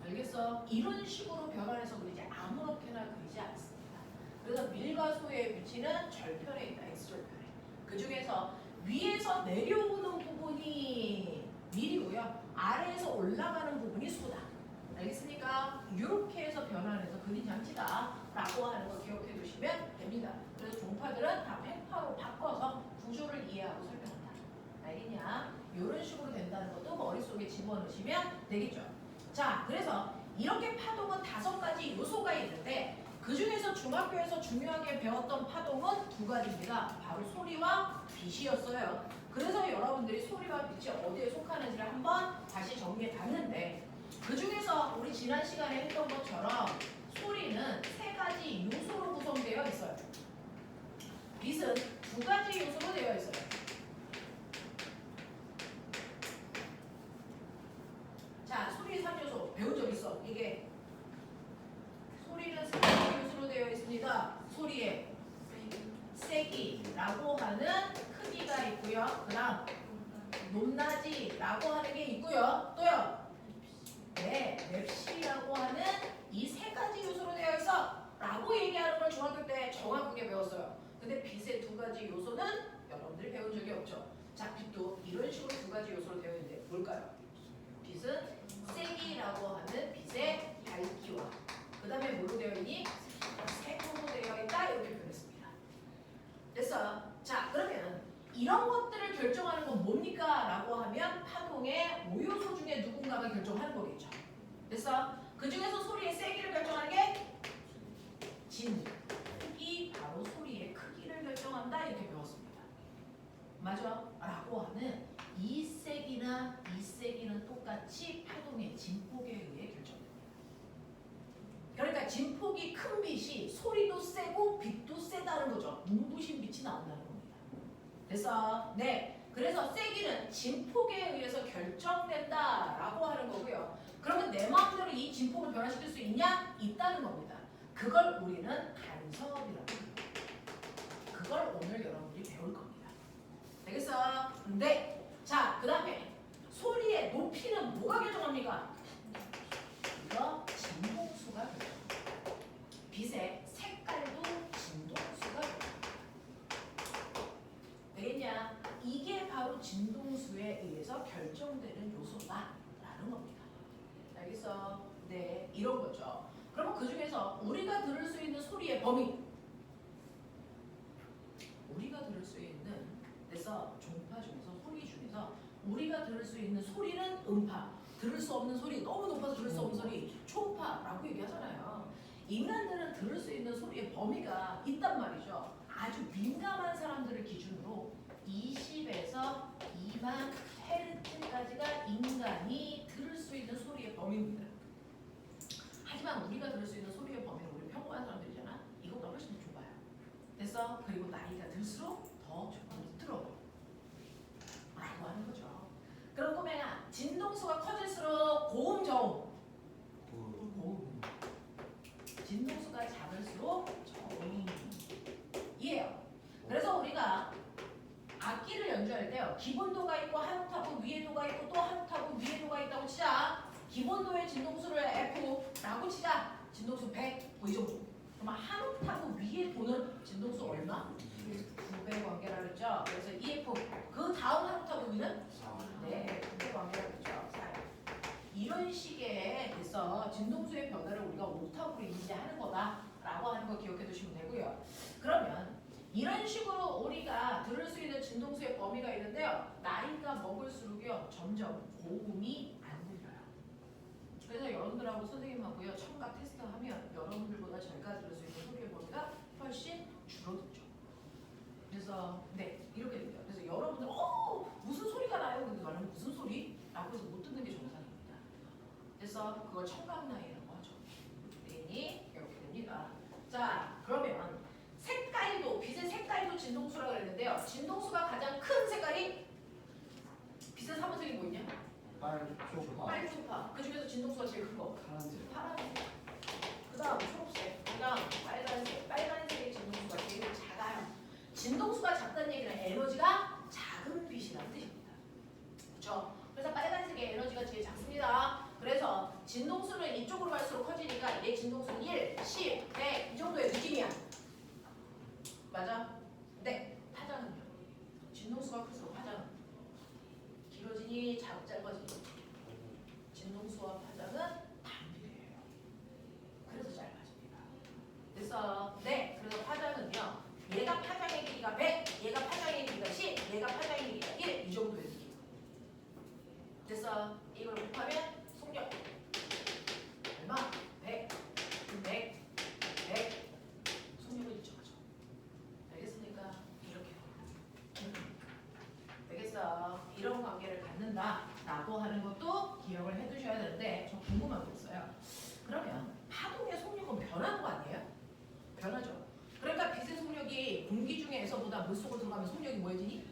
알겠어? 이런 식으로 변환해서 그리지 아무렇게나 그리지 않습니다. 그래서 밀과 소의 위치는 절편에 있다. x절편에. 그 중에서 위에서 내려오는 부분이 밀이고요. 아래에서 올라가는 부분이 소다. 알겠습니까? 이렇게 해서 변환해서 그린 장치다 라고 하는 거 기억해 두시면 됩니다. 그래서 종파들은 다 팽파로 바꿔서 구조를 이해하고 설명한다. 알겠냐? 이런 식으로 된다는 것도 머릿속에 집어넣으시면 되겠죠. 자, 그래서 이렇게 파동은 5가지 요소가 있는데 그 중에서 중학교에서 중요하게 배웠던 파동은 2가지입니다. 바로 소리와 빛이었어요. 그래서 여러분들이 소리와 빛이 어디에 속하는지를 한번 다시 정리해 봤는데 그 중에서 우리 지난 시간에 했던 것처럼 소리는 3가지 요소로 구성되어 있어요. 빛은 2가지 요소로 되어 있어요. 자, 소리의 3요소 배운 적 있어. 이게 소리는 3가지 요소로 되어 있습니다. 소리의 세기라고 하는 크기가 있고요. 그 다음 높낮이라고 하는 게 있고요. 또요. 네, 맵시라고 하는 이 3가지 요소로 되어 있어 라고 얘기하는 걸 중학교 때 정확하게 배웠어요. 근데 빛의 2가지 요소는 여러분들이 배운 적이 없죠. 자, 빛도 이런 식으로 2가지 요소로 되어 있는데 뭘까요? 빛은 세기라고 하는 빛의 밝기와 그 다음에 뭘로 되어 있니? 색으로 되어 있다 이렇게 표현했습니다. 됐어요? 자, 그러면 이런 것들을 결정하는 건 뭡니까? 라고 하면 파동의 5요소 중에 누군가가 결정하는 거겠죠. 됐어? 그 중에서 소리의 세기를 결정하는 게 진, 크기, 바로 소리의 크기를 결정한다 이렇게 배웠습니다. 맞아? 라고 하는 이 세기나 이 세기는 똑같이 파동의 진폭에 의해 결정됩니다. 그러니까 진폭이 큰 빛이 소리도 세고 빛도 세다는 거죠. 눈부신 빛이 나온다는 겁니다. 그래서 네, 그래서 세기는 진폭에 의해서 결정된다라고 하는 거고요. 그러면 내 마음대로 이 진폭을 변화시킬 수 있냐? 있다는 겁니다. 그걸 우리는 간섭이라고 합니다. 그걸 오늘 여러분들이 배울 겁니다. 알겠어? 네. 자, 그 다음에 소리의 높이는 뭐가 결정합니까? 이거 진동수가 결정합니다. 빛의 색깔도 진동수가 결정합니다. 되겠냐? 이게 바로 진동수에 의해서 결정되는 요소다라는 겁니다. 알겠어? 네, 이런 거죠. 그러면 그 중에서 우리가 들을 수 있는 소리의 범위, 우리가 들을 수 있는, 그래서 종파 중에서 소리 중에서 우리가 들을 수 있는 소리는 음파, 들을 수 없는 소리, 너무 높아서 들을 수 없는 소리, 초음파라고 얘기하잖아요. 인간들은 들을 수 있는 소리의 범위가 있단 말이죠. 아주 민감한 사람들을 기준으로 20에서 2만 헤르츠까지가 인간이 들을 수 있는 소리의 범위입니다. 하지만 우리가 들을 수 있는 소리의 범위는 우리 평범한 사람들이잖아. 이것보다 훨씬 더 좁아요. 됐어? 그리고 나이가 들수록 더 좁아들어 라고 하는 거죠. 그럼 꼬맹아, 진동수가 커질수록 고음, 저음? 고음. 진동수가 작을수록 저음이에요. 그래서 우리가 악기를 연주할 때요, 기본도가 있고 한 옥타브 위에 도가 있고 또 한 옥타브 위에 도가 있다고 치자. 기본도의 진동수를 F라고 치자. 진동수 100, 뭐 이 정도. 그러면 한 옥타브 위에 도는 진동수 얼마? 9배 관계라 그랬죠. 그래서 EF. 그 다음 한 옥타브 위는? 네, 9배 관계라 그랬죠. 이런 식의 그래서 진동수의 변화를 우리가 옥타브로 인지하는 거다라고 하는 거 기억해 두시면 되고요. 그러면 이런 식으로 우리가 들을 수 있는 진동수의 범위가 있는데요. 나이가 먹을수록요 점점 고음이 안 들려요. 그래서 여러분들하고 선생님하고요 청각 테스트하면 여러분들보다 제가 들을 수 있는 소리의 범위가 훨씬 줄어들죠. 그래서 네 이렇게 됩니다. 그래서 여러분들 무슨 소리가 나요? 근데 나는 무슨 소리? 그래서 그걸 청각나이라고 하죠. 되겠니? 이렇게 됩니다. 자, 그러면 색깔도, 빛의 색깔도 진동수라고 그랬는데요. 진동수가 가장 큰 색깔이 빛의 사분색이 뭐 있냐? 빨초파. 빨초파. 그 중에서 진동수가 제일 큰 거. 파란색. 파란색. 그 다음 초록색. 그 다음 빨간색. 빨간색의 진동수가 제일 작아요. 진동수가 작다는 얘기는 에너지가 작은 빛이라는 뜻입니다. 그렇죠? 그래서 빨간색의 에너지가 제일 작습니다. 그래서 진동수는 이쪽으로 갈수록 커지니까 얘 진동수는 1, 10, 100 이 정도의 느낌이야. 맞아? 네. 파장은요? 진동수가 클수록 파장은 길어지니 짧아지니 진동수와 파장은 반비례해요. 그래서 짧아집니다. 그래서 네. 그래서 파장은요. 얘가 파장의 길이가 100, 얘가 파장의 길이가 10, 얘가 파장의 길이가 1 이 정도의 느낌. 그래서 이걸 곱하면 속력 얼마? 100, 100, 100 속력을 일정하죠. 알겠습니까? 이렇게 알겠어. 이런 관계를 갖는다라고 하는 것도 기억을 해두셔야 되는데 저 궁금한 게 있어요. 그러면 파동의 속력은 변하는 거 아니에요? 변하죠. 그러니까 빛의 속력이 공기 중에서보다 물속으로 들어가면 속력이 뭐해지니?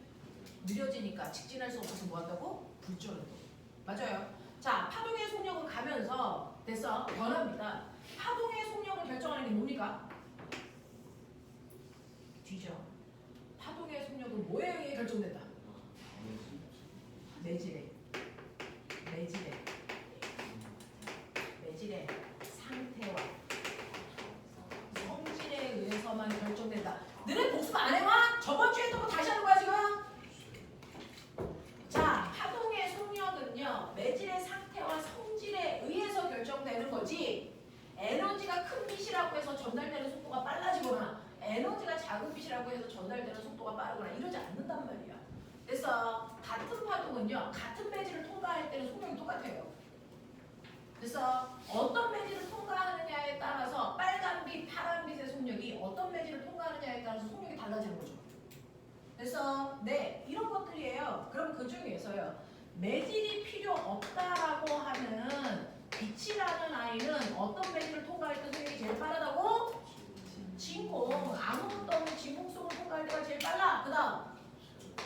느려지니까 직진할 수 없어서 뭐한다고? 불절한다고. 맞아요. 자, 파동의 속력은 가면서 됐어. 변합니다. 파동의 속력을 결정하는 게 뭡니까? 뒤죠. 파동의 속력은 뭐에 의해 결정된다? 내질의 상태와 성질에 의해서만 결정된다. 너네 복습 안 해와? 저번 주에 했던 거 다시 하는 거야 지금? 자, 파동의 속력은요 매질의 상태와 성질에 의해서 결정되는 거지 에너지가 큰 빛이라고 해서 전달되는 속도가 빨라지거나 에너지가 작은 빛이라고 해서 전달되는 속도가 빠르거나 이러지 않는단 말이야. 그래서 같은 파동은요 같은 매질을 통과할 때는 속력이 똑같아요. 그래서 어떤 매질을 통과하느냐에 따라서 빨간빛, 파란빛의 속력이 어떤 매질을 통과하느냐에 따라서 속력이 달라지는 거죠. 그래서 네 이런 것들이에요. 그럼 그 중에서요 매질이 필요 없다라고 하는 빛이라는 아이는 어떤 매질을 통과할 때 속력이 제일 빠르다고? 진공. 아무것도 없는 진공 속을 통과할 때가 제일 빨라. 그 다음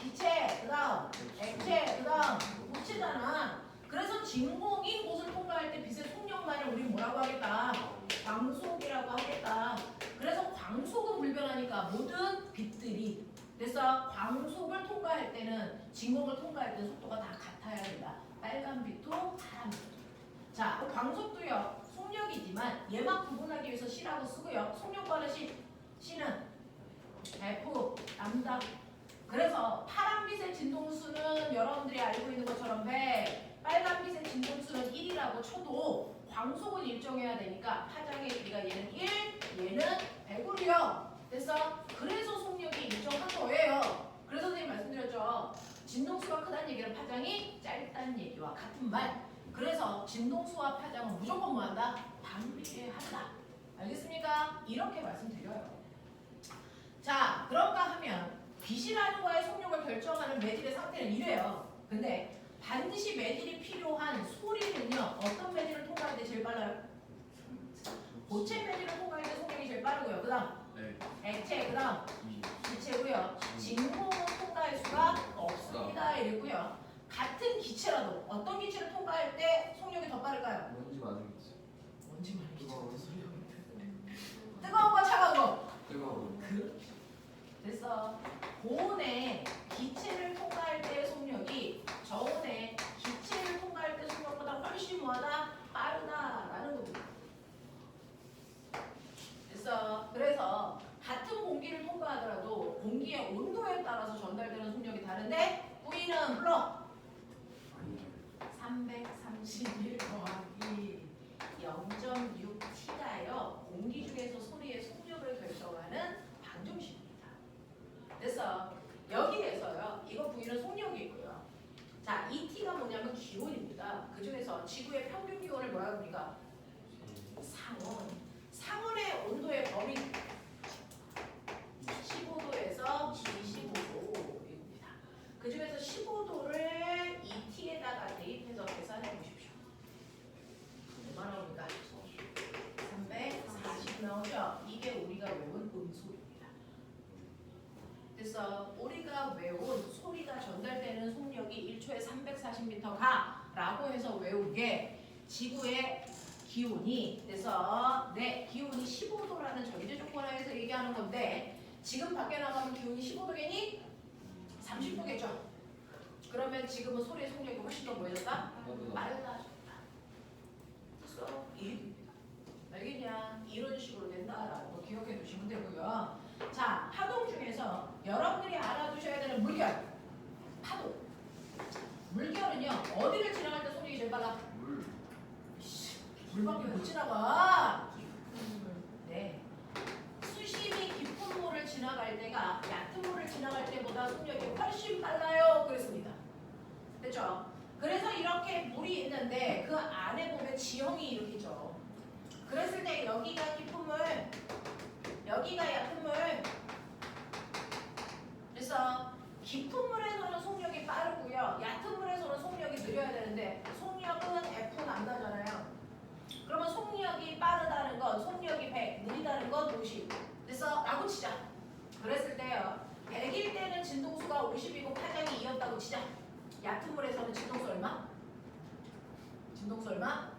기체, 그 다음 액체, 그 다음 물체잖아. 그래서 진공인 곳을 통과할 때 빛의 속력만을 우리 뭐라고 하겠다? 광속이라고 하겠다. 그래서 광속은 불변하니까 모든 빛들이 그래서 광속을 통과할 때는 진공을 통과할 때는 속도가 다 같아야 된다. 빨간 빛도 파란 빛도. 자, 광속도요. 속력이지만 얘만 구분하기 위해서 C라고 쓰고요. 속력과는 C는 F, 람다. 그래서 파란빛의 진동수는 여러분들이 알고 있는 것처럼 100, 빨간빛의 진동수는 1이라고 쳐도 광속은 일정해야 되니까 파장의 길이가 얘는 1, 얘는 100으로요. 그래서 속력이 일정한 거예요. 그래서 선생님 말씀드렸죠. 진동수가 크다는 얘기는 파장이 짧다는 얘기와 같은 말. 그래서 진동수와 파장은 무조건 뭐한다? 반비례한다. 알겠습니까? 이렇게 말씀드려요. 자, 그런가 하면 빛이라는 거의 속력을 결정하는 매질의 상태는 이래요. 근데 반드시 매질이 필요한 소리는요. 어떤 매질을 통과할 때 제일 빨라요? 고체 매질을 통과할 때 속력이 제일 빠르고요. 그 다음 액체, 그 다음 기체고요. 진공은 통과할 수가 없습니다. 이랬고요. 같은 기체라도 어떤 기체를 통과할 때 속력이 더 빠를까요? 뭔지 맞은 게 있어. 뭔지 말이죠. 뜨거운 뜨거운 거 차가운 거? 뜨거운. 그래서 고온의 기체를 통과할 때의 속력이 저온의 기체를 통과할 때 속력보다 훨씬 뭐하다? 빠르다라는 겁니다. 그래서 같은 공기를 통과하더라도 공기의 온도에 따라서 전달되는 속력이 다른데 V는 불러 331 더하기 0.6T가요. 공기 중에서 소리의 속력을 결정하는 방정식입니다. 그래서 여기에서요. 이거 V는 속력이고요. 자, 이 T가 뭐냐면 기온입니다. 그 중에서 지구의 평균 기온을 뭐라고 합니까? 상온. 상온의 온도의 범위 15도에서 25도입니다. 그 중에서 15도를 이 T에다가 대입해서 계산해 보십시오. 그래서 우리가 외운 소리가 전달되는 속력이 1초에 340m 가라고 해서 외운 게 지구의 기온이 그래서 기온이 15도라는 전제 조건하에서 얘기하는 건데 지금 밖에 나가면 기온이 15도겠니? 30도겠죠. 그러면 지금은 소리의 속력이 훨씬 더 뭐해졌다? 빨라졌다. 그래서 알겠냐? 이런 식으로 된다라는 거 기억해 두시면 되고요. 자, 파동 중에서 여러분들이 알아두셔야 되는 물결, 파도. 물결은요, 어디를 지나갈 때 속력이 제일 빨라? 물밖에 못 지나가. 네. 수심이 깊은 물을 지나갈 때가 얕은 물을 지나갈 때보다 속력이 훨씬 빨라요. 그랬습니다. 됐죠? 그래서 이렇게 물이 있는데 그 안에 보면 지형이 이렇게죠. 그랬을 때 여기가 깊은 물, 여기가 얕은 물. 그래서 깊은 물에서는 속력이 빠르고요. 얕은 물에서는 속력이 느려야 되는데 속력은 F 난다잖아요. 그러면 속력이 빠르다는 건 속력이 100, 느리다는 건 50. 그래서 라고 치자. 그랬을 때요. 100일 때는 진동수가 50이고 파장이 2였다고 치자. 얕은 물에서는 진동수 얼마? 진동수 얼마?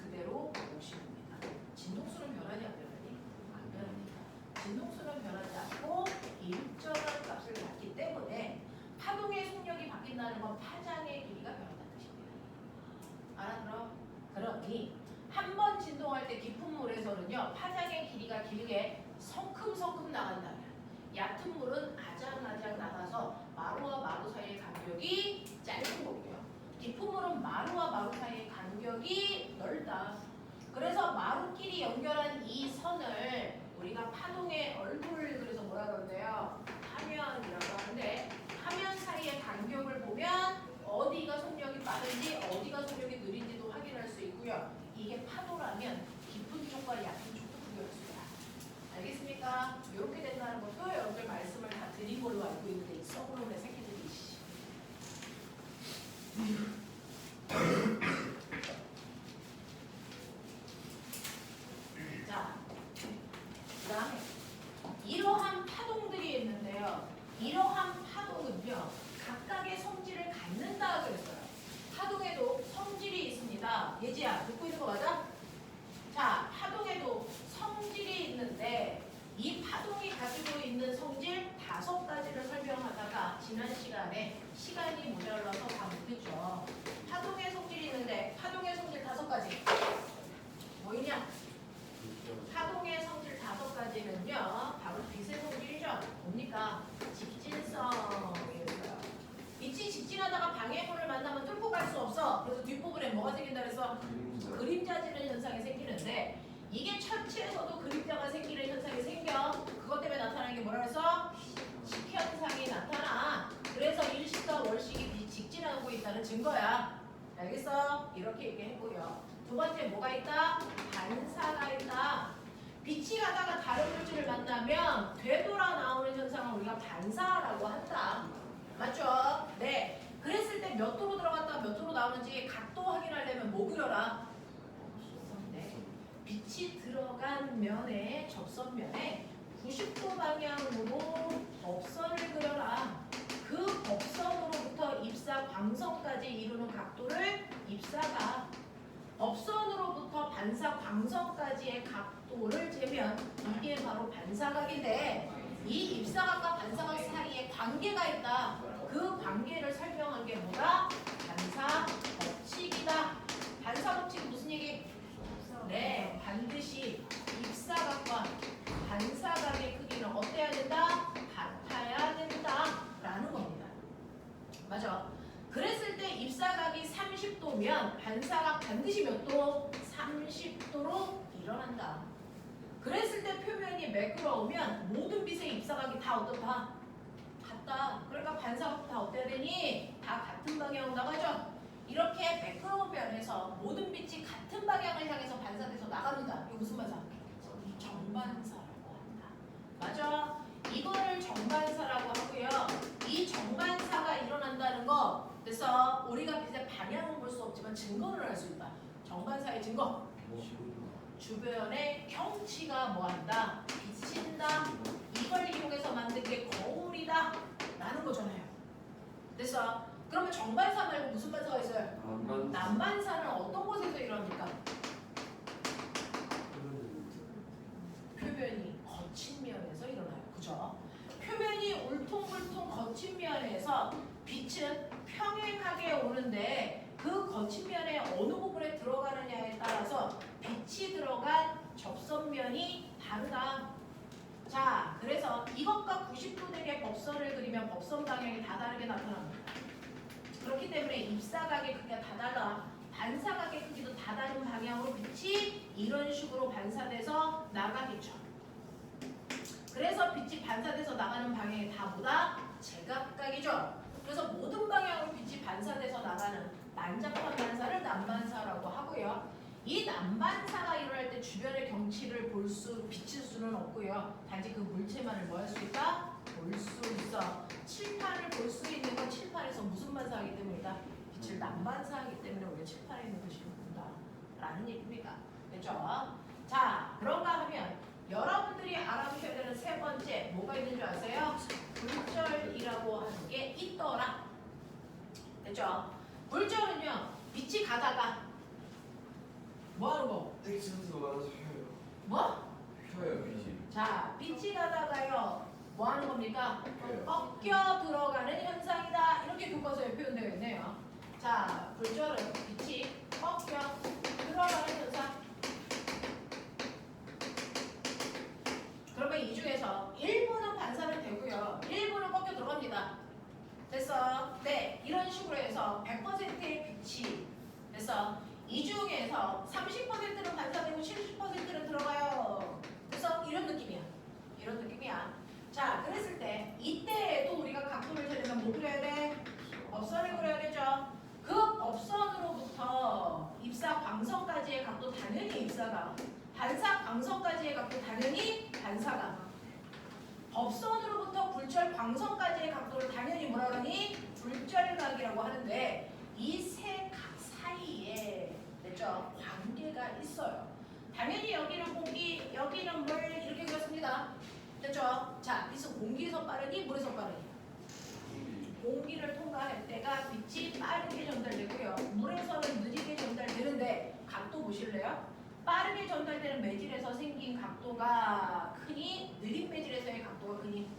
그대로 50입니다. 진동수는 변하지 안 변하니? 안 변합니다. 진동수는 변하지 않고 일정한 값을 갖기 때문에 파동의 속력이 바뀐다는 건 파장의 길이가 변한다는 뜻입니다. 알아들어? 그러니 한 번 진동할 때 깊은 물에서는요 파장의 길이가 길게 성큼성큼 나간다면 얕은 물은 아장아장 나가서 마루와 마루 사이의 간격이 짧은 거고요. 깊은 물은 마루와 마루 사이의 간격이 넓다. 그래서 마루끼리 연결한 이 선을 우리가 파동의 얼굴을 그래서 뭐라 그러는데요? 하면이라고 하는데 하면 사이의 간격을 보면 어디가 속력이 빠른지 어디가 속력이 느린지도 확인할 수 있고요. 이게 파도라면 깊은 쪽과 얕은 쪽도 구별할 수 있다. 알겠습니까? 이렇게 된다는 것도 여러분들 말씀을 다 드린 걸로 알고 있는데 이 썩어놓은 새끼들이 자, 그 다음에 이러한 파동들이 있는데요. 이러한 파동은요 각각의 성질을 갖는다 그랬어요. 파동에도 성질이 있습니다. 예지야 듣고 있는 거 맞아? 자, 파동에도 성질이 있는데 이 파동이 가지고 있는 성질 5가지를 설명하다가 지난 시간에 시간이 모자라서 다 못했죠. 파동의 성질이 있는데 파동의 성질 5가지 뭐있냐? 파동의 성질 5가지는요 바로 빛의 성질이죠. 뭡니까? 직진성이었어요. 빛이 직진하다가 방해물을 만나면 뚫고 갈 수 없어. 그래서 뒷부분에 뭐가 생긴다 그래서 그림자지는 현상이 생기는데 이게 천체에서도 그림자가 생기는 현상이 생겨. 그것 때문에 나타나는 게 뭐라 그래서 식현상이 나타나. 그래서 일식과 월식이 빛이 직진하고 있다는 증거야. 알겠어? 이렇게 얘기했고요. 두 번째 뭐가 있다? 반사가 있다. 빛이 가다가 다른 물질을 만나면 되돌아 나오는 현상을 우리가 반사라고 한다. 맞죠? 네. 그랬을 때 몇 도로 들어갔다 몇 도로 나오는지 각도 확인하려면 뭐 그려라? 네. 빛이 들어간 면에 접선면에 90도 방향으로 법선을 그려라. 그 법선으로부터 입사 광선까지 이루는 각도를 입사각. 법선으로부터 반사 광선까지의 각도를 재면 이게 바로 반사각인데 이 입사각과 반사각 사이에 관계가 있다. 그 관계를 설명한 게 뭐다? 반사 법칙이다. 반사 법칙이 무슨 얘기? 네, 반드시 입사각과 반사각의 크기는 어때야 된다? 같아야 된다라는 겁니다. 맞아? 그랬을 때 입사각이 30도면 반사각 반드시 몇 도? 30도로 일어난다. 그랬을 때 표면이 매끄러우면 모든 빛의 입사각이 다 어떻다? 같다. 그러니까 반사각도 다 어때야 되니? 다 같은 방향으로 나가죠? 이렇게 매끄러운 면에서 모든 빛이 같은 방향을 향해서 반사돼서 나갑니다. 이거 무슨 반사? 정반사라고 한다. 맞아? 이거를 정반사라고 하고요. 이 정반사가 일어난다는 거 그래서 우리가 빛의 방향은 볼 수 없지만 증거를 할 수 있다. 정반사의 증거. 주변의 경치가 뭐한다? 비친다. 이걸 이용해서 만든 게 거울이다 라는 거잖아요. 됐어? 그러면 정반사 말고 무슨 반사가 있어요? 남반사는 어떤 곳에서 일어납니까? 표면이 거친 면에서 일어나요. 그죠? 표면이 울퉁불퉁 거친 면에서 빛은 평행하게 오는데 그 거친 면의 어느 부분에 들어가느냐에 따라서 빛이 들어간 접선면이 다르다. 자, 그래서 이것과 90도 되게 법선을 그리면 법선 방향이 다 다르게 나타납니다. 그렇기 때문에 입사각의 크기가 다 달라. 반사각의 크기도 다 다른 방향으로 빛이 이런 식으로 반사돼서 나가겠죠. 그래서 빛이 반사돼서 나가는 방향이 다 뭐다? 제각각이죠. 그래서 모든 방향으로 빛이 반사돼서 나가는 난잡한 반사를 난반사라고 하고요. 이 난반사가 일어날 때 주변의 경치를 비칠 수는 없고요. 단지 그 물체만을 뭐 할 수 있다? 볼 수 있어. 칠판을 볼 수 있는 건 칠판에서 무슨 반사하기 때문이다? 빛을 난반사하기 때문에 우리가 칠판에 있는 글씨를 본다 라는 얘기입니다. 됐죠? 자, 그런가 하면 여러분들이 알아두셔야 되는 세 번째 뭐가 있는 줄 아세요? 굴절이라고 하는 게 있더라. 됐죠? 굴절은요, 빛이 가다가 뭐 하는 거? 엑스선수 와서 펴요. 뭐? 펴요 빛이. 자, 빛이 가다가요, 뭐 하는 겁니까? 펴요. 꺾여 들어가는 현상이다. 이렇게 교과서에 표현되어 있네요. 자, 굴절은 빛이 꺾여 들어가는 현상. 그러면 이 중에서 일부는 반사는 되고요. 일부는 꺾여 들어갑니다. 됐어? 네, 이런 식으로 해서 100%의 빛이 됐어? 이 중에서 30%는 반사되고 70%는 들어가요. 그래서 이런 느낌이야. 이런 느낌이야. 자, 그랬을 때 이때에도 우리가 각도를 재려면 뭐 그려야 돼? 법선을 그려야 되죠. 그 법선으로부터 입사 광선까지의 각도 당연히 입사가, 반사 광선까지의 각도 당연히 반사가, 법선으로부터 굴절 광선까지의 각도를 당연히 뭐라 그러니? 굴절각이라고 하는데 이 세 각 사이에 됐죠? 관계가 있어요. 당연히 여기는 공기, 여기는 물 이렇게 그렸습니다. 됐죠? 자, 빛은 공기에서 빠르니 물에서 빠르니? 공기를 통과할 때가 빛이 빠르게 전달되고요. 물에서는 느리게 전달되는데 각도 보실래요? 빠르게 전달되는 매질에서 생긴 각도가 크니 느린 매질에서의 각도가 크니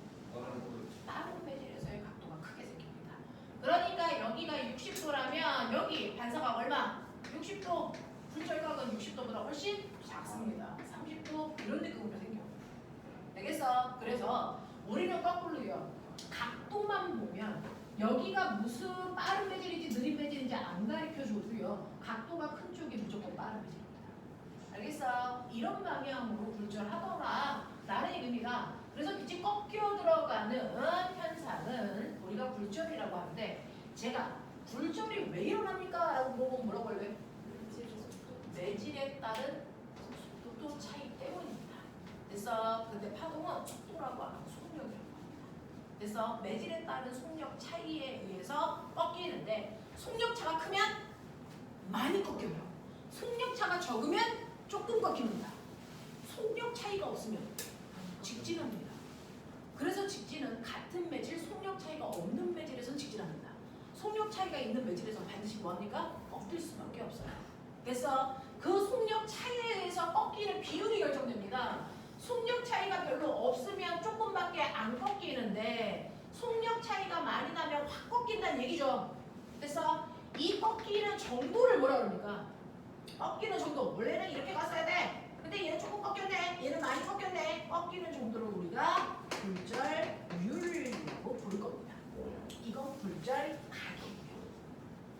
빠른 매질에서의 각도가 크게 생깁니다. 그러니까 여기가 60도라면 여기 반사각 얼마? 60도. 굴절각은 60도보다 훨씬 작습니다. 30도 이런 느낌으로 생겨요. 되겠어? 그래서 우리는 거꾸로요. 각도만 보면 여기가 무슨 빠른 매질인지 느린 매질인지 안 가르쳐줘도요. 각도가 큰 쪽이 무조건 빠른 매질입니다. 알겠어? 이런 방향으로 굴절하더라 라는 얘기입니다. 그래서 빛이 꺾여 들어가는 현상은 우리가 굴절이라고 하는데 제가 굴절이 왜 일어납니까? 라고 물어보면 뭐라고 할래요? 매질에 따른 속도 차이 때문입니다. 그래서 근데 파동은 속도라고 안 하고 속력이라고 합니다. 그래서 매질에 따른 속력 차이에 의해서 꺾이는데 속력차가 크면 많이 꺾여요. 속력차가 적으면 조금 꺾입니다. 속력 차이가 없으면 직진합니다. 그래서 직진은 같은 매질 속력 차이가 없는 매질에서는 직진합니다. 속력 차이가 있는 매질에서는 반드시 뭐합니까? 꺾일 수밖에 없어요. 그래서 그 속력 차이에 의해서 꺾이는 비율이 결정됩니다. 속력 차이가 별로 없으면 조금밖에 안 꺾이는데 속력 차이가 많이 나면 확 꺾인다는 얘기죠. 그래서 이 꺾이는 정도를 뭐라 그럽니까? 꺾이는 정도. 원래는 이렇게 갔어야 돼. 근데 얘는 조금 꺾였네. 얘는 많이 꺾였네. 꺾이는 정도를 우리가 굴절율이라고 부를 겁니다. 이건 굴절각이에요.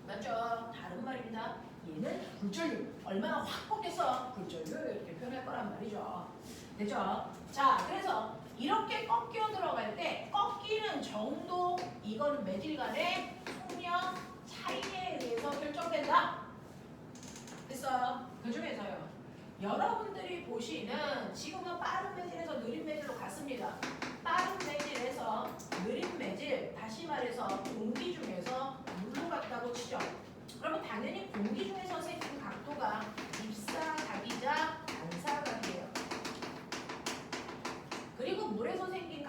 맞죠? 다른 말입니다. 얘는 굴절율. 얼마나 확 꺾였어? 굴절율 이렇게 표현할 거란 말이죠. 됐죠? 자, 그래서 이렇게 꺾여 들어갈 때 꺾이는 정도 이거는 매질 간의 속력 차이에 의해서 결정된다. 됐어요? 그 중에서요. 여러분들이 보시는 지금은 빠른 매질에서 느린 매질로 갔습니다. 빠른 매질에서 느린 매질, 다시 말해서 공기 중에서 물로 갔다고 치죠. 그러면 당연히 공기 중에서 생긴 각도가 입사각이자 반사각이에요. 그리고 물에서 생긴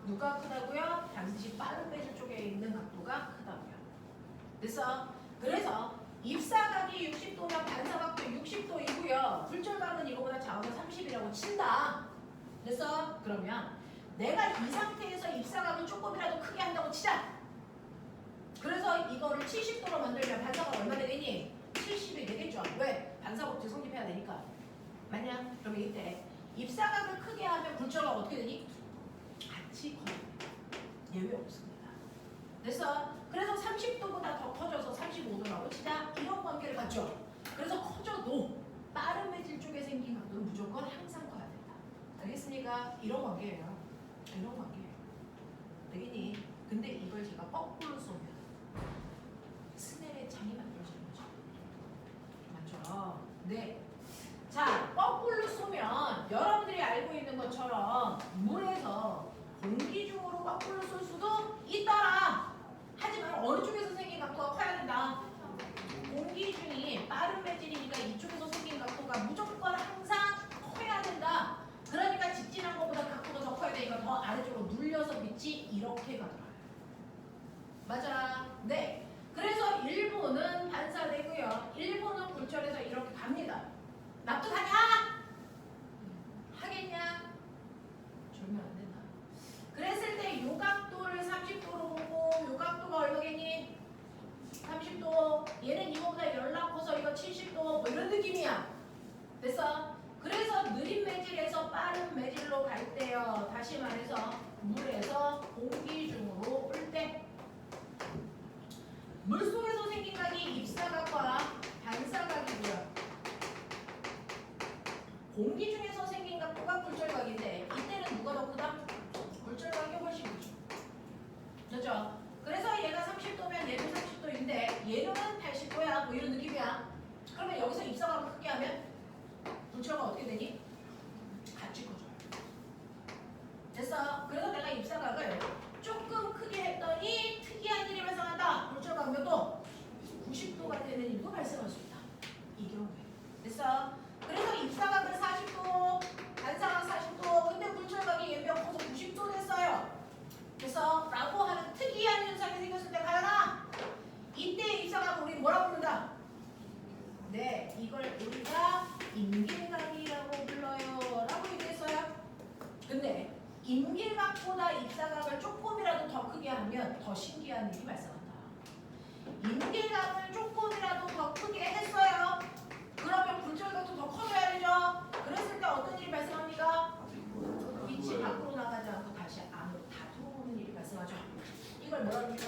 누가 크다고요? 반드시 빠른 매질 쪽에 있는 각도가 크다고요. 그래서 입사각이 60도면 반사각도 60도이고요. 굴절각은 이거보다 작아서 30이라고 친다. 그래서 그러면 내가 이 상태에서 입사각을 조금이라도 크게 한다고 치자. 그래서 이거를 70도로 만들면 반사각 얼마 되겠니? 70이 되겠죠. 왜? 반사각도 성립해야 되니까. 맞냐? 그러면 이때 입사각을 크게 하면 굴절각 어떻게 되니? 같이 커집니다. 예외 없습니다. 그래서 30도보다 더 커져서 35도라고 치자. 이런 관계를 갖죠. 그래서 커져도 빠른 매질 쪽에 생긴 각도는 무조건 항상 커야 된다. 알겠습니까? 이런 관계예요. 이런 관계예요. 되겠니? 근데 이걸 제가 거꾸로 쏘면 스넬의 창이 만들어지는 거죠. 맞죠? 네. 자, 거꾸로 쏘면 여러분들이 알고 있는 것처럼 물에서 공기 중으로 거꾸로 쏠 수도 있더라. 하지만 어느 쪽에서 생긴 각도가 커야 된다. 공기 중이 빠른 매질이니까 이쪽에서 생긴 각도가 무조건 항상 커야 된다. 그러니까 직진한 것보다 각도가 더 커야 되니까 더 아래쪽으로 눌려서 빛이 이렇게 가더라. 맞아. 네. 그래서 일부는 반사되고요. 일부는 굴절해서 이렇게 갑니다. 납득하냐? 하겠냐? 졸면 안 된다. 그랬을 때 요 각도를 30도로 보고 요 각도가 얼마겠니? 30도. 얘는 이거보다 열나 커서 이거 70도 뭐 이런 느낌이야. 됐어? 그래서 느린 매질에서 빠른 매질로 갈 때요. 다시 말해서 물에서 공기 중으로 올 때 물속에서 생긴 각이 입사각과 반사각이고요. 공기 중에서 생긴 각도가 굴절각인데 이때는 누가 더 크다? 굴절각이 훨씬 크죠. 그렇죠? 그래서 얘가 30도면 얘도 30도인데 얘는 80도야. 뭐 이런 느낌이야. 그러면 여기서 입사각을 크게 하면 굴절각 어떻게 되니? 같이 커져요. 됐어? 그래서 내가 입사각을 조금 크게 했더니 특이한 일이 발생한다. 굴절각면도 90도가 되는 일도 발생할 수 있다. 이 경우에. 됐어? 그래서 입사각은 40도, 반사각 40도, 근데 굴절각이 얘면 커서 90도 됐어요. 그래서 라고 하는 특이한 현상이 생겼을 때 가연아, 이때 입사각 우리 뭐라고 부른다? 네, 이걸 우리가 임계각이라고 불러요. 라고 얘기했어요. 근데 임계각보다 입사각을 조금이라도 더 크게 하면 더 신기한 일이 발생한다. 임계각을 조금이라도 더 크게 했어요. 그러면 굴절각도 더 커져야 되죠. 그랬을 때 어떤 일이 발생합니까? 빛이 밖으로 나가지 않고 다시 안으로 다 들어오는 일이 발생하죠. 이걸 뭐라 합니까?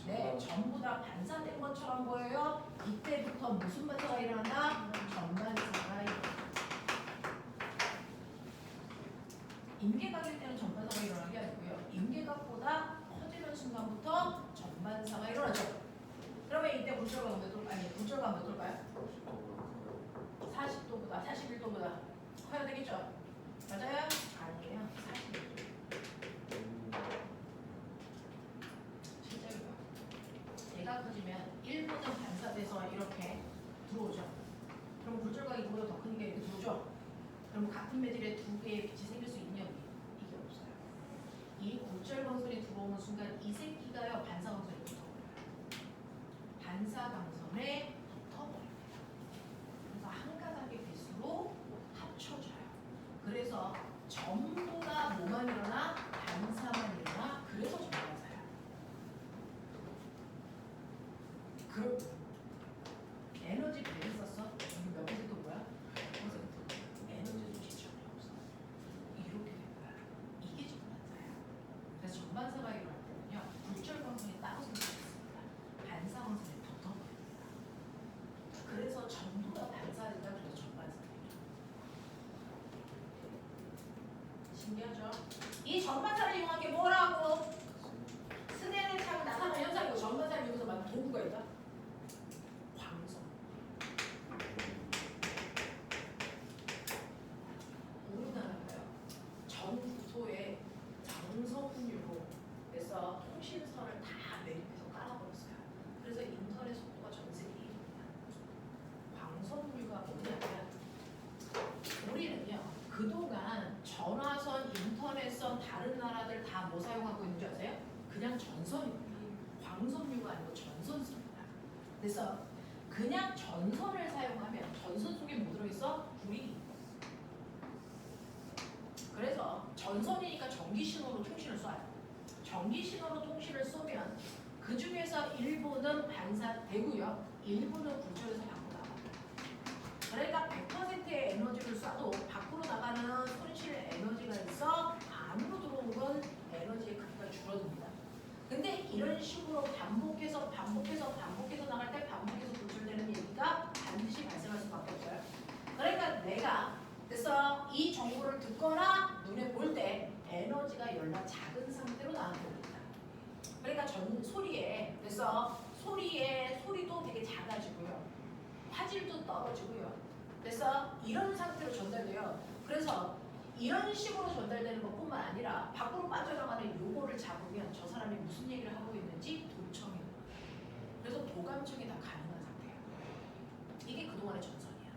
네, 전부 다 반사된 것처럼 보여요. 이때부터 무슨 반사가 일어난다? 전반사가 일어난다. 임계각일 때는 전반사가 일어나는 게 아니고요. 임계각보다 커지는 순간부터 전반사가 일어나죠. 그러면 이때 굴절각 몇 도일까요? 아니, 굴절각 몇 도일까요? 40도보다 41도보다 커야 되겠죠? 맞아요? 아니에요. 41도. 실제로요. 얘가 커지면 1부는 반사돼서 이렇게 들어오죠. 그럼 굴절각이 이보다 더 크니까 이렇게 들어오죠. 그럼 같은 매질에 두 개의 빛이 생길 수 있냐? 이게 없어요. 이 굴절광선이 들어오는 순간 이 새끼가요 반사광선에 붙어버려요. 반사광선에 붙어버려요. 그래서 한 가닥의 빛으로 합쳐져요. 그래서 전부 다 뭐만 일어나? 반사만 일어나. 그래서 전반사야. 그럼 에너지 배를 썼어? 여기 몇 퍼센트 뭐야? 5%. 에너지 조치 전혀 없어. 이렇게 된 거야. 이게 전반사야. 그래서 전반사가 일어날 때는요 굴절광선이 따로 생기겠습니다. 반사광선이 붙어버립니다. 그래서 전부 다 반사된다. 그래서 전반사예요. 신기하죠? 이 전반사를 이용한 게 뭐라고? 스넬의 창 나타나는 현상이고 전반사를 이용해서 만든 도구가 있다. 광선. 우리나라가요. 전 국토에 광선유로 그래서 통신선을 다 매립해서 깔아버렸어요. 그래서 인터넷 속도가 전 세계 1위입니다. 광선유가 뭐냐면 우리는요 그동안 전화선, 인터넷선 다른 나라들 다 광섬유가 아니고 전선수입니다. 그래서 그냥 전선을 사용하면 전선 속에 뭐 들어있어? 불이. 그래서 전선이니까 전기 신호로 통신을 쏴요. 전기 신호로 통신을 쏘면 그 중에서 일부는 반사되고요. 일부는 굴절해서 밖으로 나가요. 그러니까 100%의 에너지를 쏴도 밖으로 나가는 손실 에너지가 있어 안으로 들어온 건 에너지의 크기가 줄어듭니다. 근데 이런 식으로 반복해서 나갈 때 반복해서 굴절되는 얘기가 반드시 발생할 수밖에 없어요. 그러니까 내가 그래서 이 정보를 듣거나 눈에 볼 때 에너지가 열나 작은 상태로 나오는 겁니다. 그러니까 소리에 그래서 소리도 되게 작아지고요. 화질도 떨어지고요. 그래서 이런 상태로 전달돼요. 그래서 이런 식으로 전달되는 것뿐만 아니라 밖으로 빠져나가는 요거를 잡으면 저 사람이 무슨 얘기를 하고 있는지 도청이 돼요. 그래서 도감청이 다 가능한 상태예요. 이게 그동안의 전선이야.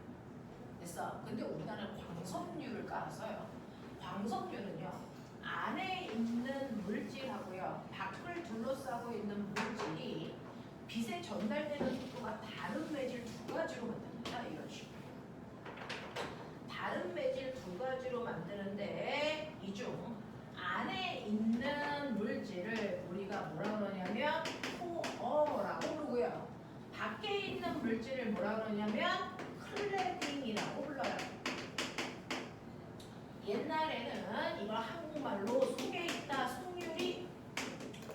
됐어. 근데 우리나라는 광섬유를 깔았어요. 광섬유는요. 안에 있는 물질하고요. 밖을 둘러싸고 있는 물질이 빛에 전달되는 속도가 다른 매질 두 가지로 만듭니다. 이런 식으로. 다른 매질 두 가지로 만드는데 이 중 안에 있는 물질을 우리가 뭐라 그러냐면 코어라고 부르고요. 밖에 있는 물질을 뭐라 그러냐면 클레딩이라고 불러요. 옛날에는 이걸 한국말로 속에 있다, 속률이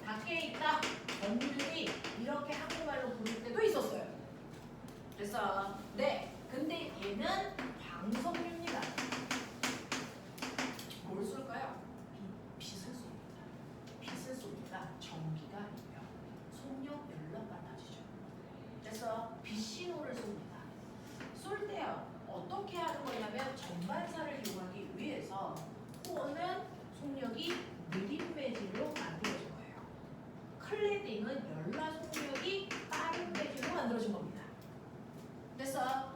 밖에 있다, 전율이 이렇게 한국말로 부를 때도 있었어요. 그래서 근데 얘는 광섬유입니다. 뭘 쏠까요? 빛을 쏩니다. 빛을 쏩니다. 전기가 아니고요. 속력 열나가 낮이죠. 그래서 빛 신호를 쏩니다. 쏠 때요. 어떻게 하는 거냐면 전반사를 이용하기 위해서 코어는 속력이 느린 매질로 만들어진 거예요. 클레딩은 열나 속력이 빠른 매질로 만들어진 겁니다.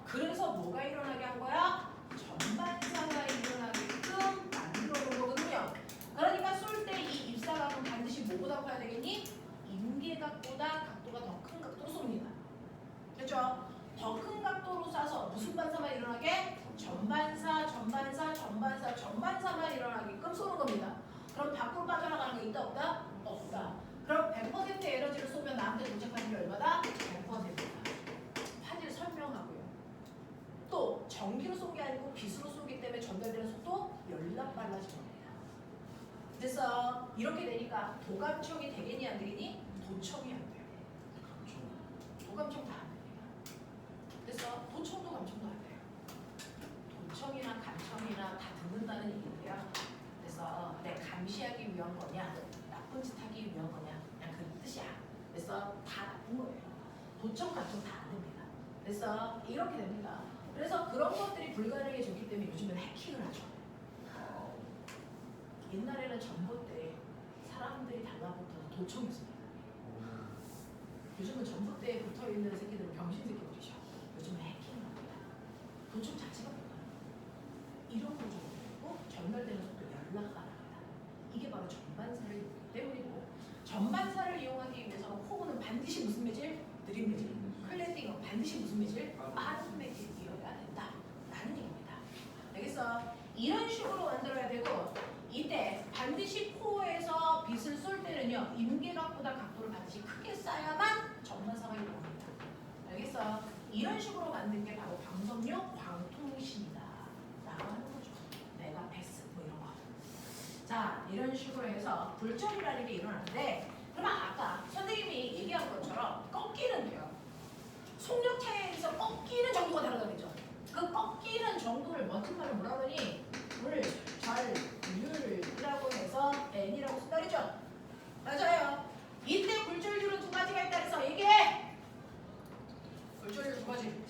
그래서 뭐가 일어나게 한 거야? 전반사가 일어나게끔 만들어 놓은 거거든요. 그러니까 쏠 때 이 입사각은 반드시 뭐보다 커야 되겠니? 임계각보다 각도가 더 큰 각도로 쏩니다. 그렇죠? 더 큰 각도로 쏴서 무슨 반사만 일어나게? 전반사만 일어나게끔 쏘는 겁니다. 그럼 밖으로 빠져나가는 게 있다 없다? 없다. 그럼 100% 에너지를 쏘면 나한테 도착하는 게 얼마다? 100%다. 화질 설명하고요. 또 전기로 쏜 게 아니고 빛으로 쏘기 때문에 전달되는 속도 열나 빨라진 겁니다. 그래서 이렇게 되니까 도감청이 되겠니 안 되겠니? 도청이 안 돼요. 도감청 다 안 됩니다. 그래서 도청도 감청도 안 돼요. 도청이나 감청이나 다 듣는다는 얘기인데요. 그래서 감시하기 위한 거냐, 나쁜 짓 하기 위한 거냐, 그냥 그 뜻이야. 그래서 다 나쁜 거예요. 도청, 감청 다 안 됩니다. 그래서 이렇게 됩니다. 그래서 그런 것들이 불가능해졌기 때문에 요즘은 해킹을 하죠. 옛날에는 전봇대에 사람들이 달라붙어서 도청했습니다. 요즘은 전봇대에 붙어있는 새끼들은 병신 새끼들이죠. 요즘은 해킹을 합니다. 도청 자체가 불가능해요. 이런 구조고 전달되는 속도 연락가 납니다. 이게 바로 전반사를 이용하기 때문이고, 전반사를 이용하기 위해서는 호구는 반드시 무슨 매질? 느린 매질. 클레딩은 반드시 무슨 매질? 빠른 매질이어야 된다 라는 얘기입니다. 알겠어? 이런 식으로 만들어야 되고, 이때 반드시 코어에서 빛을 쏠 때는요, 임계각보다 각도를 반드시 크게 쏴야만 전반사가 일어납니다. 알겠어? 이런 식으로 만든 게 바로 광섬유 광통신이다 라고 하는 거죠. 내가 베스 뭐 이런 거. 자, 이런 식으로 해서 불철이라는 게 일어나는데, 그러면 아까 선생님이 얘기한 것처럼 꺾이는 데요. 속력 차이에서 꺾이는 정도가 다르다 그랬죠. 그 꺾이는 정도를 멋진 말로 뭐라 그러니? 굴절율이라고 해서 N이라고 쓴다 그랬죠. 맞아요. 이때 굴절율은 두 가지가 있다 그래서 얘기해. 굴절율 두 가지.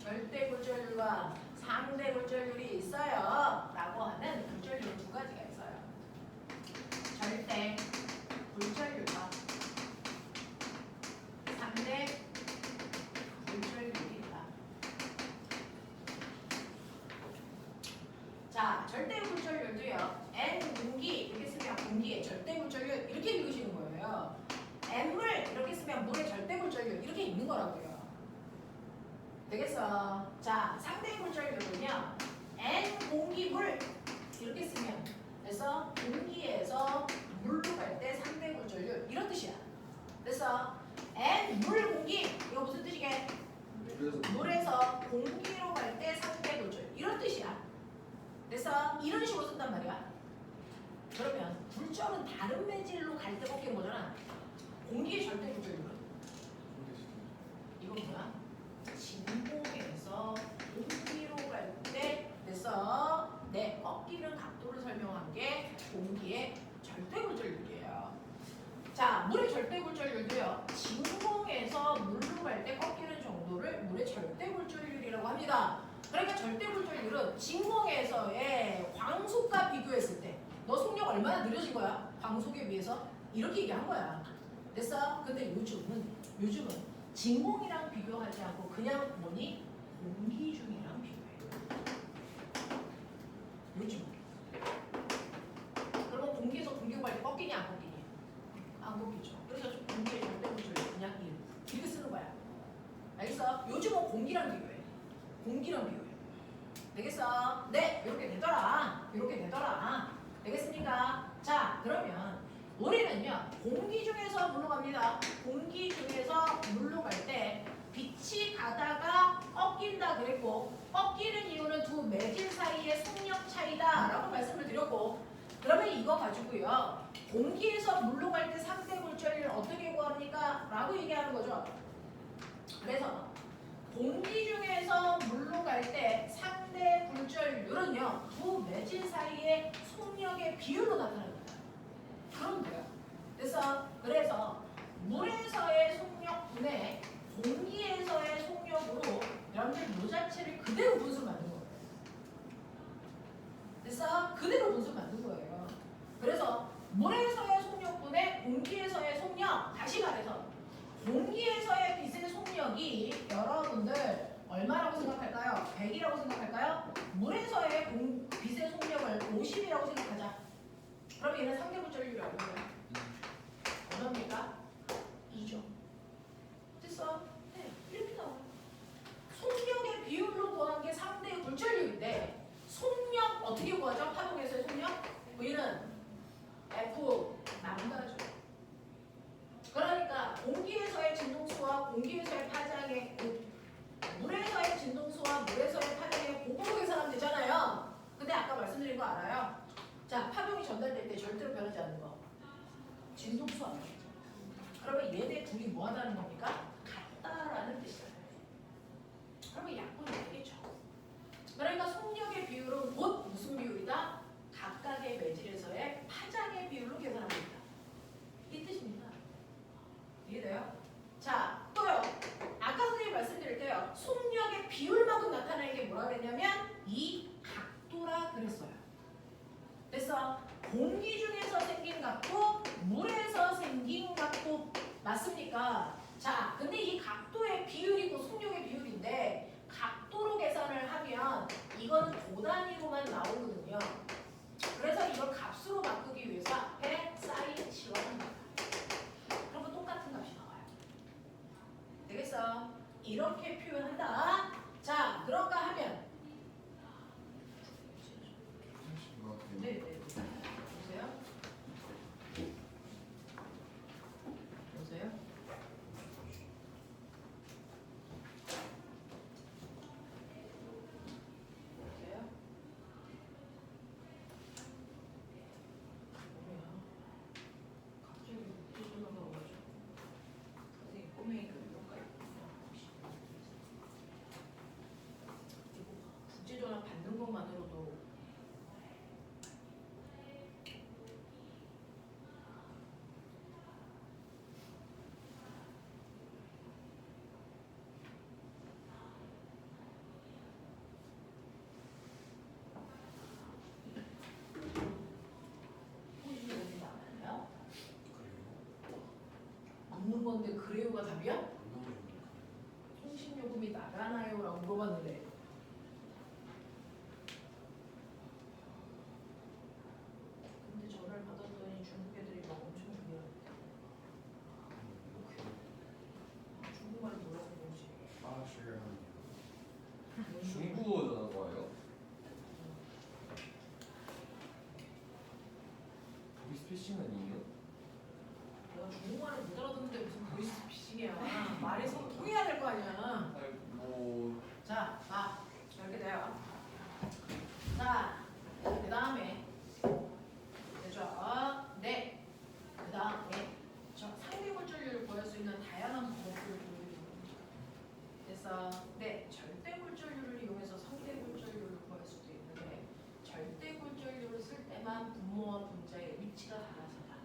절대 굴절율과 상대 굴절율이 있어요. 라고 하는 굴절율은 두 가지가 있어요. 절대 굴절율과 상대 굴절율이 있다. 자, 절대 굴절율도요. N 공기 이렇게 쓰면 공기의 절대 굴절율 이렇게 읽으시는 거예요. M을 이렇게 쓰면 물의 절대 굴절률 이렇게 있는 거라고요. 되겠어? 자, 상대 굴절률은요. N 공기물 이렇게 쓰면 그래서 공기에서 물로 갈 때 상대 굴절률 이런 뜻이야. 그래서 N 물 공기 이거 무슨 뜻이게? 물에서 공기로 갈 때 상대 굴절 이런 뜻이야. 그래서 이런 식으로 쓴단 말이야. 그러면 굴절은 다른 매질로 갈 때 꺾이는 거잖아. 공기의 절대 굴절률은 이건 뭐야? 진공에서 공기로 갈 때 그래서 내 꺾이는 각도를 설명한 게 공기의 절대 굴절률이에요. 자, 물의 절대 굴절률도요. 진공에서 물로 갈 때 꺾이는 정도를 물의 절대 굴절률이라고 합니다. 그러니까 절대 굴절률은 진공에서의 광속과 비교했을 때 너 속력 얼마나 느려진 거야? 광속에 비해서? 이렇게 얘기한 거야. 됐어? 근데 요즘은 진공이랑 비교하지 않고 그냥 뭐니? 공기 중이랑 비교해. 요즘. 그러면 공기에서 공기가 갈 때 꺾이냐 안 꺾이냐? 안 꺾이죠. 그래서 공기의 절대 굴절률 그냥 이렇게 쓰는 거야. 알겠어? 요즘은 공기랑 비교해. 공기랑 비교해. 되겠어? 네, 이렇게 되더라. 이렇게 되더라. 되겠습니까? 자, 그러면 우리는요, 공기 중에서 물로 갑니다. 공기 중에서 물로 갈 때 빛이 가다가 꺾인다 그랬고, 꺾이는 이유는 두 매질 사이의 속력 차이다라고 말씀을 드렸고, 그러면 이거 가지고요, 공기에서 물로 갈 때 상대 굴절률 어떻게 구합니까? 라고 얘기하는 거죠. 그래서 공기 중에서 물로 갈 때 상대 굴절률은요, 두 매질 사이의 속력의 비율로 나타납니다. 그럼 돼요. 그래서 물에서의 속력분의 공기에서의 속력으로 여러분들 물 자체를 그대로 분수 만든 거예요. 그래서 그대로 분수 만든 거예요. 그래서 물에서의 속력분의 공기에서의 속력, 다시 말해서 공기에서의 빛의 속력이 여러분들 얼마라고 생각할까요? 100이라고 생각할까요? 물에서의 빛의 속력을 50이라고 생각하자. 그럼 얘는 상대 굴절률이라고 해요. 얼마입니까? 2죠. 됐어? 네, 이렇게 나와요. 속력의 비율로 구한 게 상대 굴절률인데 속력 어떻게 구하죠? 파동에서의 속력? 얘는 F 남다죠. 그러니까 공기에서의 진동수와 공기에서의 파장의 곱, 물에서의 진동수와 물에서의 파장의 곱으로 계산하면 되잖아요. 근데 아까 말씀드린 거 알아요? 자, 파동이 전달될 때 절대로 변하지 않는 거. 진동수 안 변하죠. 그러면 얘네 둘이 뭐 하다는 겁니까? 같다라는 뜻이에요. 그러면 약분이 되겠죠. 그러니까 속력의 비율은 곧 무슨 비율이다? 각각의 매질에서의 파장의 비율로 계산합니다. 이 뜻입니다. 이해돼요? 자, 또요. 아까 선생님이 말씀드릴게요. 속력의 비율만큼 나타내는 게 뭐라 그랬냐면 이 각도라 그랬어요. 그래서 공기 중에서 생긴 각도, 물에서 생긴 각도 맞습니까? 자, 근데 이 각도의 비율이고 속력의 비율인데 각도로 계산을 하면 이거는 도단위로만 나오거든요. 그래서 이걸 값으로 바꾸기 위해서 앞에 사인 치환합니다. 그러면 똑같은 값이 나와요. 되겠어? 이렇게 표현한다. 자, 그런가 하면 네네. 보세요. 보세요. 보세요. 뭐야? 갑자기 전화가 와가지고 선생님 꼬맹이가 이런가요? 국제 전화 받는 것만으로도 묻는 건데 그래요가 답이야? 통신요금이 나가나요? 라고 물어봤는데 근데 전화를 받았더니 중국 애들이 막 엄청 중요하대. 필싱은 이요? 내가 중국말을 못 알아듣는데 무슨 보이스피싱이야. 말이 서로 통해야 될 거 아니야. 아니 뭐 자, 이렇게 돼요. 자, 그 다음에 되죠? 네. 그 다음에 상대 굴절률을 구할 수 있는 다양한 방법을 보여드리는 겁니다. 그래서 네, 절대 굴절률을 이용해서 상대 굴절률을 구할 수도 있는데 절대 굴절률을 쓸 때만 분모와 분자의 위치가 달라서다.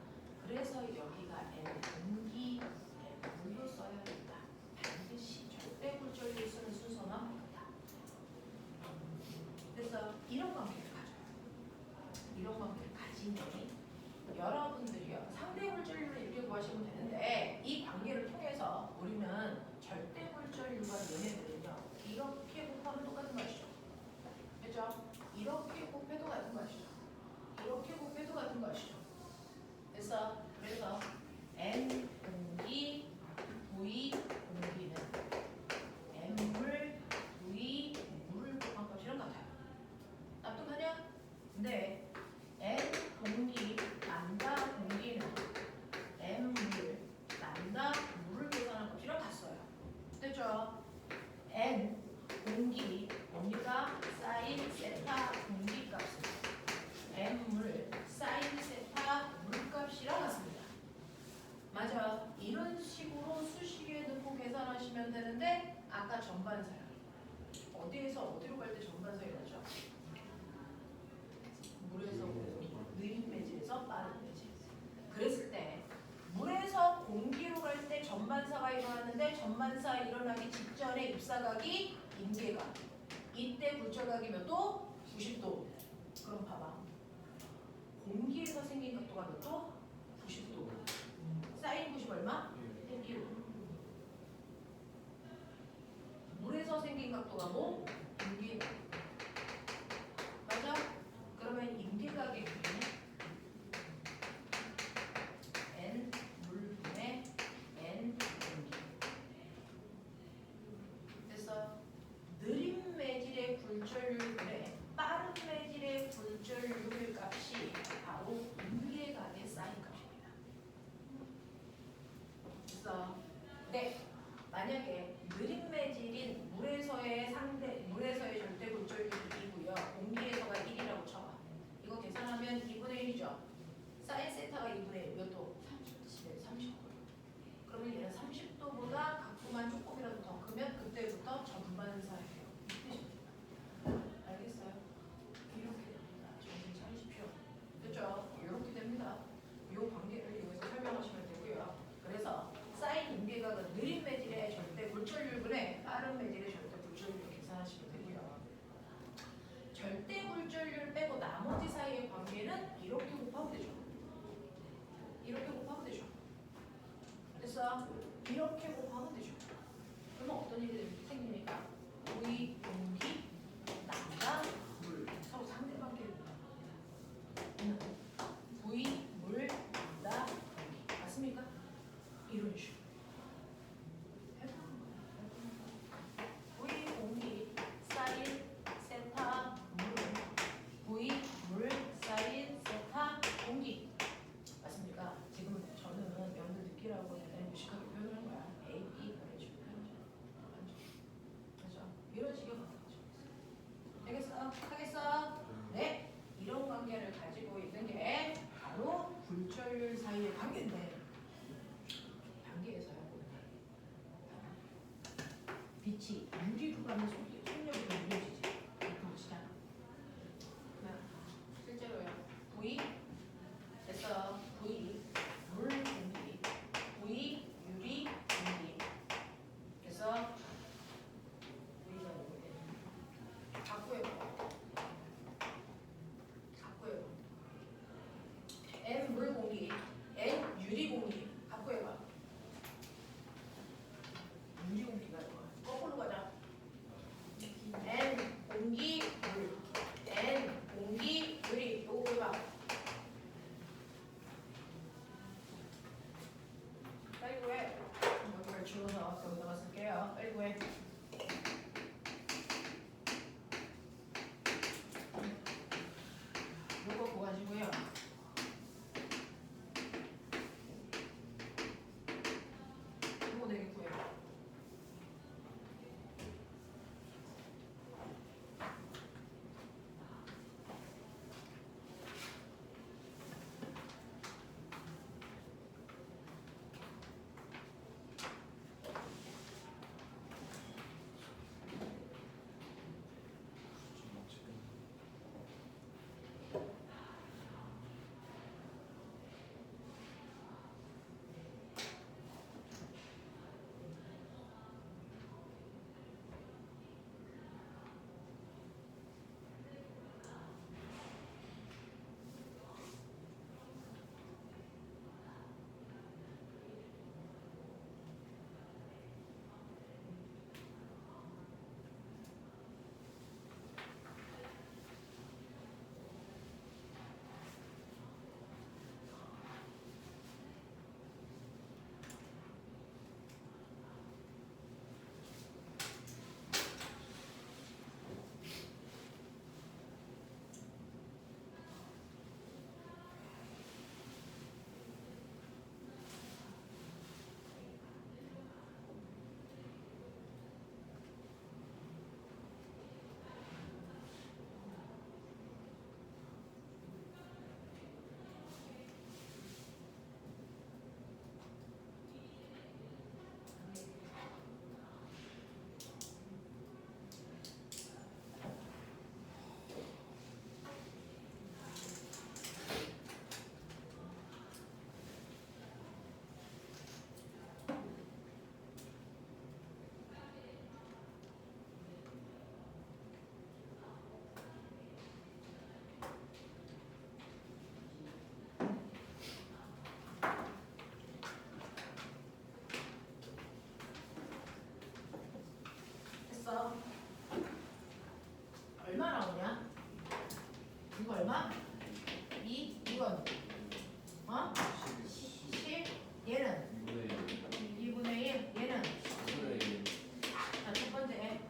그래서 여기가 n 분기 n물로 써야 된다. 반드시 절대 굴절률을 쓰는 순서는 그다. 그래서 이런 관계를 가져요. 이런 관계를 가지니 여러분들이요 상대 굴절률을 이렇게 구하시면 되는데 이 관계를 통해서 우리는 절대 굴절률과 얘네들은요 이렇게 곱하면 똑같은 것이죠. 그렇죠? 이렇게 곱해도 같은 것이죠. 이렇게 곱해도 같은 것이죠. 그래서 n 공기 v 공기는 n물 v 물을 곱한 것이랑 같아요. 납득하냐? 네. n 공기 남자 공기는 n물 남자 물을 계산한 것이랑 같아요. 됐죠? n 공기 뭡니까? 사인 세타 공기 값은 n물 사인 세타 물값이랑 같습니다. 맞아. 이런 식으로 수식에 넣고 계산하시면 되는데 아까 전반사요. 어디에서 어디로 갈 때 전반사이라죠? 물에서 느린 매질에서 빠른 매질. 그랬을 때 물에서 공기로 갈 때 전반사가 일어났는데 전반사 일어나기 직전에 입사각이 임계각. 이때 굴절각이 몇 도? 90도. 그럼 봐봐. 공기에서 생긴 각도가 몇 도? 90도. 사인 90 얼마? 1. 물에서 생긴 각도가 뭐? 임계각. 맞아? 그러면 임계각의 비는 n 물분의 n 공기. 그래서 느린 매질의 굴절률분의 빠른 매질의 굴절률 값이 바로 임계각의 사인 값입니다. 그래서 네, 만약에 느린 매질인 물에서의 절대 굴절률이 2고요. 공기에서가 1이라고 쳐봐. 이거 계산하면 2분의 1이죠. 사인 세타가 2분의 1, 몇 도? 30도. 그러면 얘는 30도보다 각도만 조금이라도 더 크면 그때부터 전반사예요. 알겠어요? 이렇게 됩니다. 정신 차리십시오. 됐죠? 이렇게 됩니다. 이 관계를 이용해서 설명하시면 되고요. 그래서 사인 임계각은 느린 매질의 절대 굴절률분의 빠른 매질의 절대 굴절률을 계산하시면 되고요. 절대 굴절률 빼고 나머지 사이의 관계는 이렇게 곱하면 되죠. 이렇게 곱하면 되죠. 그래서 이렇게 곱하면 되죠. 그러면 어떤 일이 생깁니까? V, 공기, 남자, 물 서로 상대관계를 V, 물, 남자, 공기 맞습니까? 이런 식으로 해보는 거예요. V, 공기, 사인, 세타, 물 V, 물, 사인, 세타, 공기 맞습니까? 지금 저는 여러분들 느끼라고 대단히 무식하게 표현한 거야. A, B 이런 식으로 표현하죠. 그렇죠? 이런 식의 관계가 있어요. 되겠어? 하겠어? 네. 이런 관계를 가지고 있는 게 바로 굴절률 사이의 관계인데 단계에서야 빛이 유리로 가면 속력이 더 느려지지. 이렇게 보시잖아. 실제로요. V 됐어. V 물 공기 V 유리 공기 그래서 V가 이렇게 바꾸해봐. N 물 공기 N 유리 공기 바꾸해봐. 유리 공기가 이거 거꾸로 가자. N 공기 물 N 공기 유리 요거 해봐. 빨리 구해. 여기를 줄여서 여기다가 쓸게요. 빨리 구해. 됐어? 얼마 나오냐? 이거 얼마? 2? 이건 10? 얘는 2분의 1? 얘는 자, 첫 번째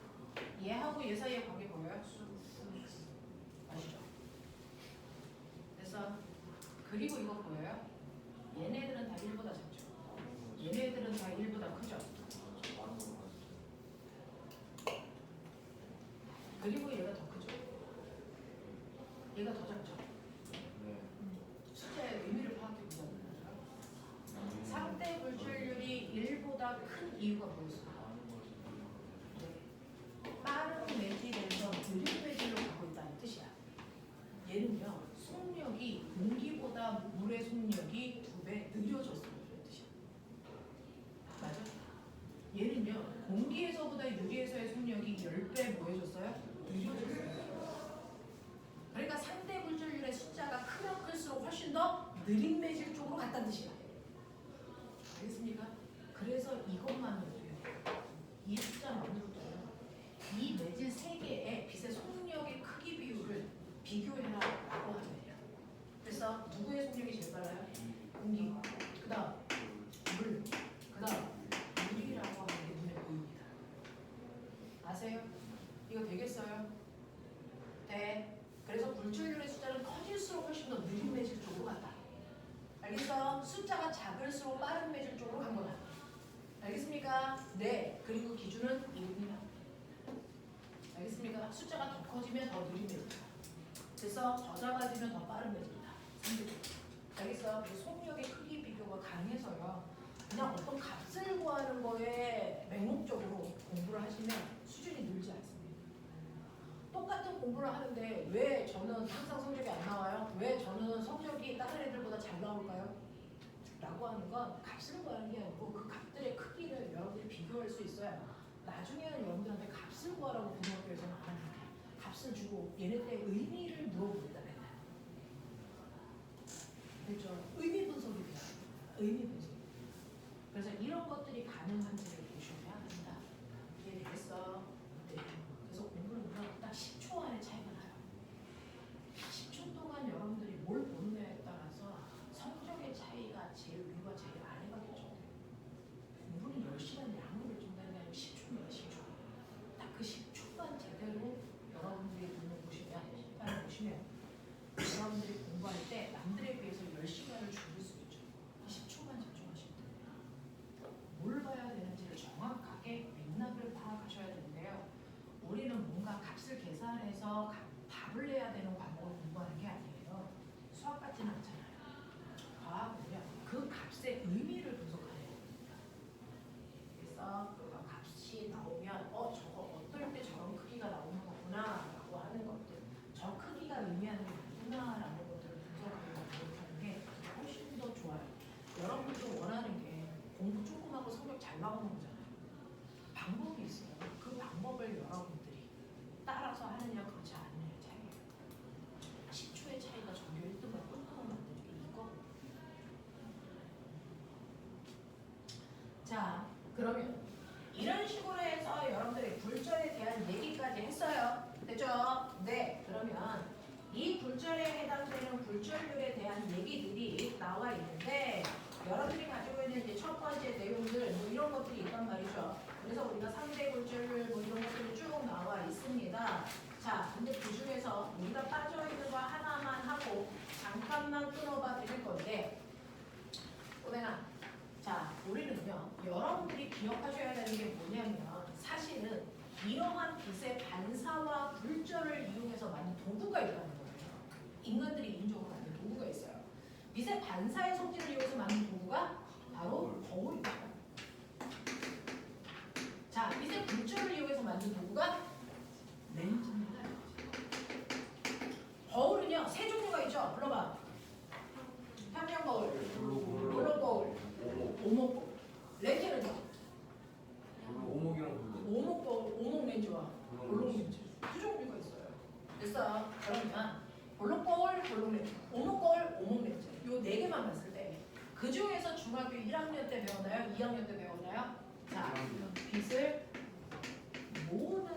얘하고 얘 사이에 관계 보여요? 아시죠? 그래서 그리고 이거 보여요? 얘네들은 다 1보다 작죠? 얘네들은 다 1보다 크죠? 그리고 얘가 더 크죠? 얘가 더 작죠? 숫자의 의미를 파악해보자. 상대 불출률이 1보다 큰 이유가 뭐였어요? 빠른 매질에서 느린 매질로 가고 있다는 뜻이야. 얘는요, 속력이 공기보다 물의 속력이 2배 느려졌어요. 뜻이야. 맞아? 얘는요, 공기에서보다 유리에서의 속력이 10배 뭐 해줬어요? 느려졌어요. 그러니까 상대 불출률의 숫자가 크면 클수록 훨씬 더 느린 매질 쪽으로 갔다는 뜻이야. 알겠습니까? 그래서 이것만으로도요, 이 숫자만으로도요, 이 매질 3개의 빛의 속력의 크기 비율을 비교해라라고 하면 돼요. 그래서 누구의 속력이 제일 빨라요? 공기. 그 다음 물. 그 다음 물이라고 하는 게 눈에 보입니다. 아세요? 이거 되겠어요? 네. 그래서 불출률의 숫자는 커질수록 훨씬 더 느린 매질 쪽으로 간다. 알겠어? 숫자가 작을수록 빠른 매질 쪽으로 간 거다. 알겠습니까? 네. 그리고 기준은 1입니다. 알겠습니까? 숫자가 더 커지면 더 느린 매질이다. 그래서 더 작아지면 더 빠른 매질이다. 3대. 알겠어? 그 속력의 크기 비교가 가능해서요. 그냥 어떤 값을 구하는 거에 맹목적으로 공부를 하시면 수준이 늘지 않습니다. 똑같은 공부를 하는데 왜 저는 항상 성적이 안 나와요? 왜 저는 성적이 다른 애들보다 잘 나올까요? 라고 하는 건 값을 구하는 게 아니고 그 값들의 크기를 여러분들이 비교할 수 있어야 나중에는 여러분들한테 값을 구하라고 고등학교에서는 안 합니다. 값을 주고 얘네들의 의미를 물어봅니다. 그렇죠? 의미 분석입니다. 의미 분석. 그래서 이런 것들이 가능한지를 보셔야 한다. 이해되겠어? 네. 그래서 공부를 보면 딱 10초 안에 차이가 나요. 10초 동안 여러분들이 뭘 보느냐에 따라서 성적의 차이가 제일 위와 제일 아래가 되죠. 공부는 10시간 양으로 준다는 게 아니고 10초입니다. 10초. 딱 그 10초만 제대로 여러분들이 눈을 보시면, 시간을 보시면 여러분들이 공부할 때 남들에 비해서 10시간을 줄일 수 있죠. 10초만 집중하시면 됩니다. 뭘 봐야 되는지를 정확하게 맥락을 파악하셔야 되는데요. 우리는 뭔가 값을 계산해서 답을 내야 되는 과목을 공부하는 게 아니에요. 수학 같지는 않잖아요. 과학은요, 그 값의 의미를 분석하는 겁니다. 그래서 그 값이 나오면 저거 어떨 때 저런 크기가 나오는 거구나 라고 하는 것들, 저 크기가 의미하는 게 뭐구나 라는 것들을 분석하고 노력하는 게 훨씬 더 좋아요. 여러분들도 원하는 게 공부 조금 하고 성적 잘 나오는 거잖아요. 방법이 있어요. 그 방법을 여러분들이 따라서 하느냐 그렇지 않느냐의 차이예요. 10초의 차이가 전교 1등을 꿀꺽 만드는 게 이거거든요. 자, 그러면 이런 식으로 해서 여러분들이 불절에 대한 얘기까지 했어요. 됐죠? 네. 그러면 이 불절에 해당되는 불절률에 대한 얘기들이 나와 있는데 여러분들이 가지고 있는 이제 첫 번째 내용들 뭐 이런 것들이 있단 말이죠. 그래서 우리가 상대 불절률 뭐 이런 것들이 쭉 나와 있습니다. 자, 근데 그 중에서 우리가 빠져 있는 거 하나만 하고 잠깐만 끊어봐 드릴 건데, 오늘아, 자, 우리는요, 여러분들이 기억하셔야 되는 게 뭐냐면 사실은 이러한 빛의 반사와 불절을 이용해서 만든 도구가 있다는 거예요. 인간들이 인종으로 만든 도구가 있어요. 빛의 반사의 성질을 이용해서 만든 도구가 바로 거울입니다. 자, 빛의 불절을 이용해서 만든 도구가 렌즈입니다. 거울은요, 세 종류가 있죠. 불러봐. 평면 거울, 블록 거울, 오목 거울. 렌즈는요? 오목이랑 블록. 오목 거울, 오목 렌즈와 블록 렌즈 두 종류가 있어요. 그래서 그러면 블록 거울, 블록 렌즈, 오목 거울, 오목 렌즈 요 네 개만 봤을 때 그 중에서 중학교 1학년 때 배웠나요? 2학년 때 배웠나요? 자, 빛을 모으는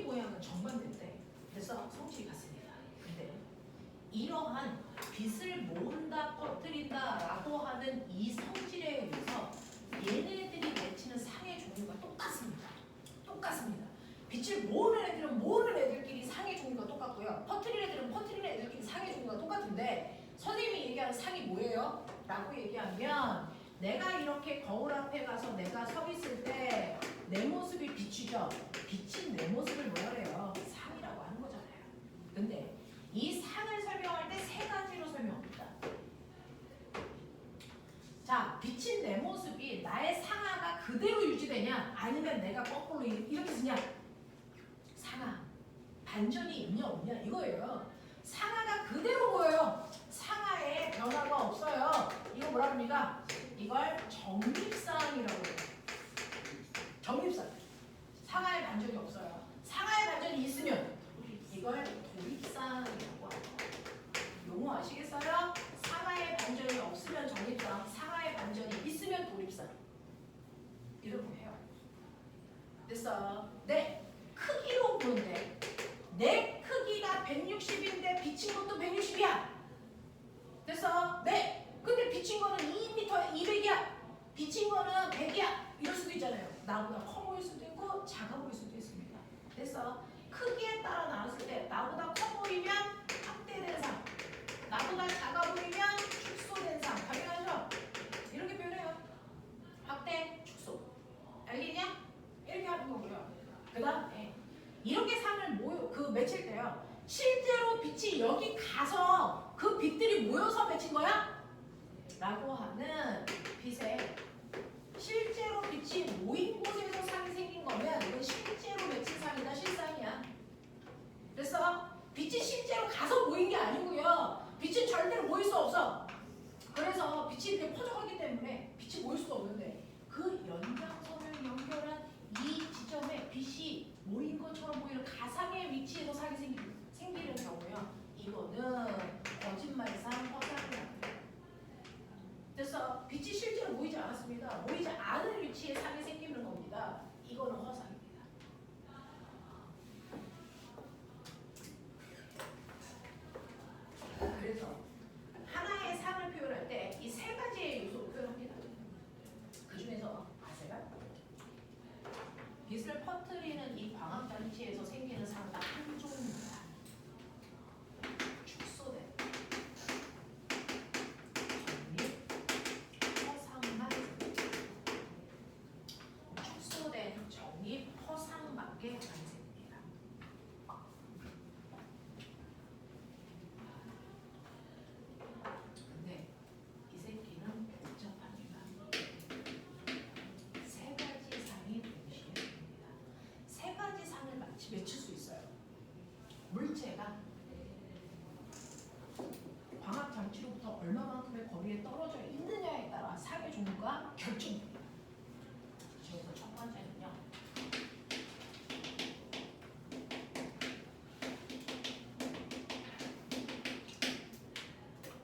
모양은 정반대인데 그래서 성질이 같습니다. 근데 이러한 빛을 모은다, 퍼뜨린다라고 하는 이 성질에 의해서 얘네들이 맺히는 상의 종류가 똑같습니다. 똑같습니다. 빛을 모으는 애들은 모으는 애들끼리 상의 종류가 똑같고요. 퍼뜨리는 애들은 퍼뜨리는 애들끼리 상의 종류가 똑같은데 선생님이 얘기하는 상이 뭐예요? 라고 얘기하면 내가 이렇게 거울 앞에 가서 내가 서 있을 때 내 모습이 비추죠. 비친 내 모습을 뭐라 그래요? 상이라고 하는 거잖아요. 근데 이 상을 설명할 때 세 가지로 설명합니다. 자, 비친 내 모습이 나의 상하가 그대로 유지되냐 아니면 내가 거꾸로 이렇게 쓰냐. 상하 반전이 있냐 없냐 이거예요. 상하가 그대로 보여요. 상하에 변화가 없어요. 이거 뭐라 합니까? 이걸 정립상이라고 해요. 정립상. 상하에 반전이 없어요. 상하에 반전이 있으면 이걸 도립상이라고 하고. 용어 아시겠어요? 상하에 반전이 없으면 정립상, 상하에 반전이 있으면 도립상. 이렇게 해요. 됐어. 네. 크기로 보는데 내 크기가 160인데 비친 것도 160이야. 됐어? 네. 근데 비친 거는 2m 200이야. 비친 거는 100이야. 이럴 수도 있잖아요. 나보다 커 보일 수도 있고 작아 보일 수도 있습니다. 됐어? 크기에 따라 나눴을 때 나보다 커 보이면 확대된 상, 나보다 작아 보이면 축소된 상. 당연하죠? 이렇게 표현해요. 확대, 축소. 알겠냐? 이렇게 하는 거고요. 그 다음에 이렇게 상을 맺힐 때요. 실제로 빛이 여기 가서 그 빛들이 모여서 맺힌 거야? 라고 하는 빛에 실제로 빛이 모인 곳에서 상이 생긴 거면 이건 실제로 맺힌 상이다, 실상이야. 그래서 빛이 실제로 가서 모인 게 아니고요. 빛은 절대로 모일 수 없어. 그래서 빛이 이렇게 퍼져가기 때문에 빛이 모일 수가 없는데 그 연장선을 연결한 이 지점에 빛이 모인 것처럼 보이는 가상의 위치에서 상이 생기는 경우요. 이거는 거짓말상 허상이야. 그래서 빛이 실제로 모이지 않았습니다. 모이지 않은 위치에 상이 생기는 겁니다. 이거는 허상입니다. 그래서 하나의 상을 표현할 때 이 세 가지의 요소로 표현합니다. 그 중에서 아세요? 빛을 퍼뜨리는 이 광학장치에서 생기는 상은 딱 한 종입니다. 축소된 정립, 허상밖에 안 생깁니다. 근데 이 새끼는 복잡합니다. 세 가지 상이 동시에 됩니다. 세 가지 상을 맺힐 수 있어요. 물체가 광학 장치로부터 얼마만큼의 거리에 떨어져 있느냐에 따라 상의 종류가 결정됩니다. 그래서 첫 번째는요.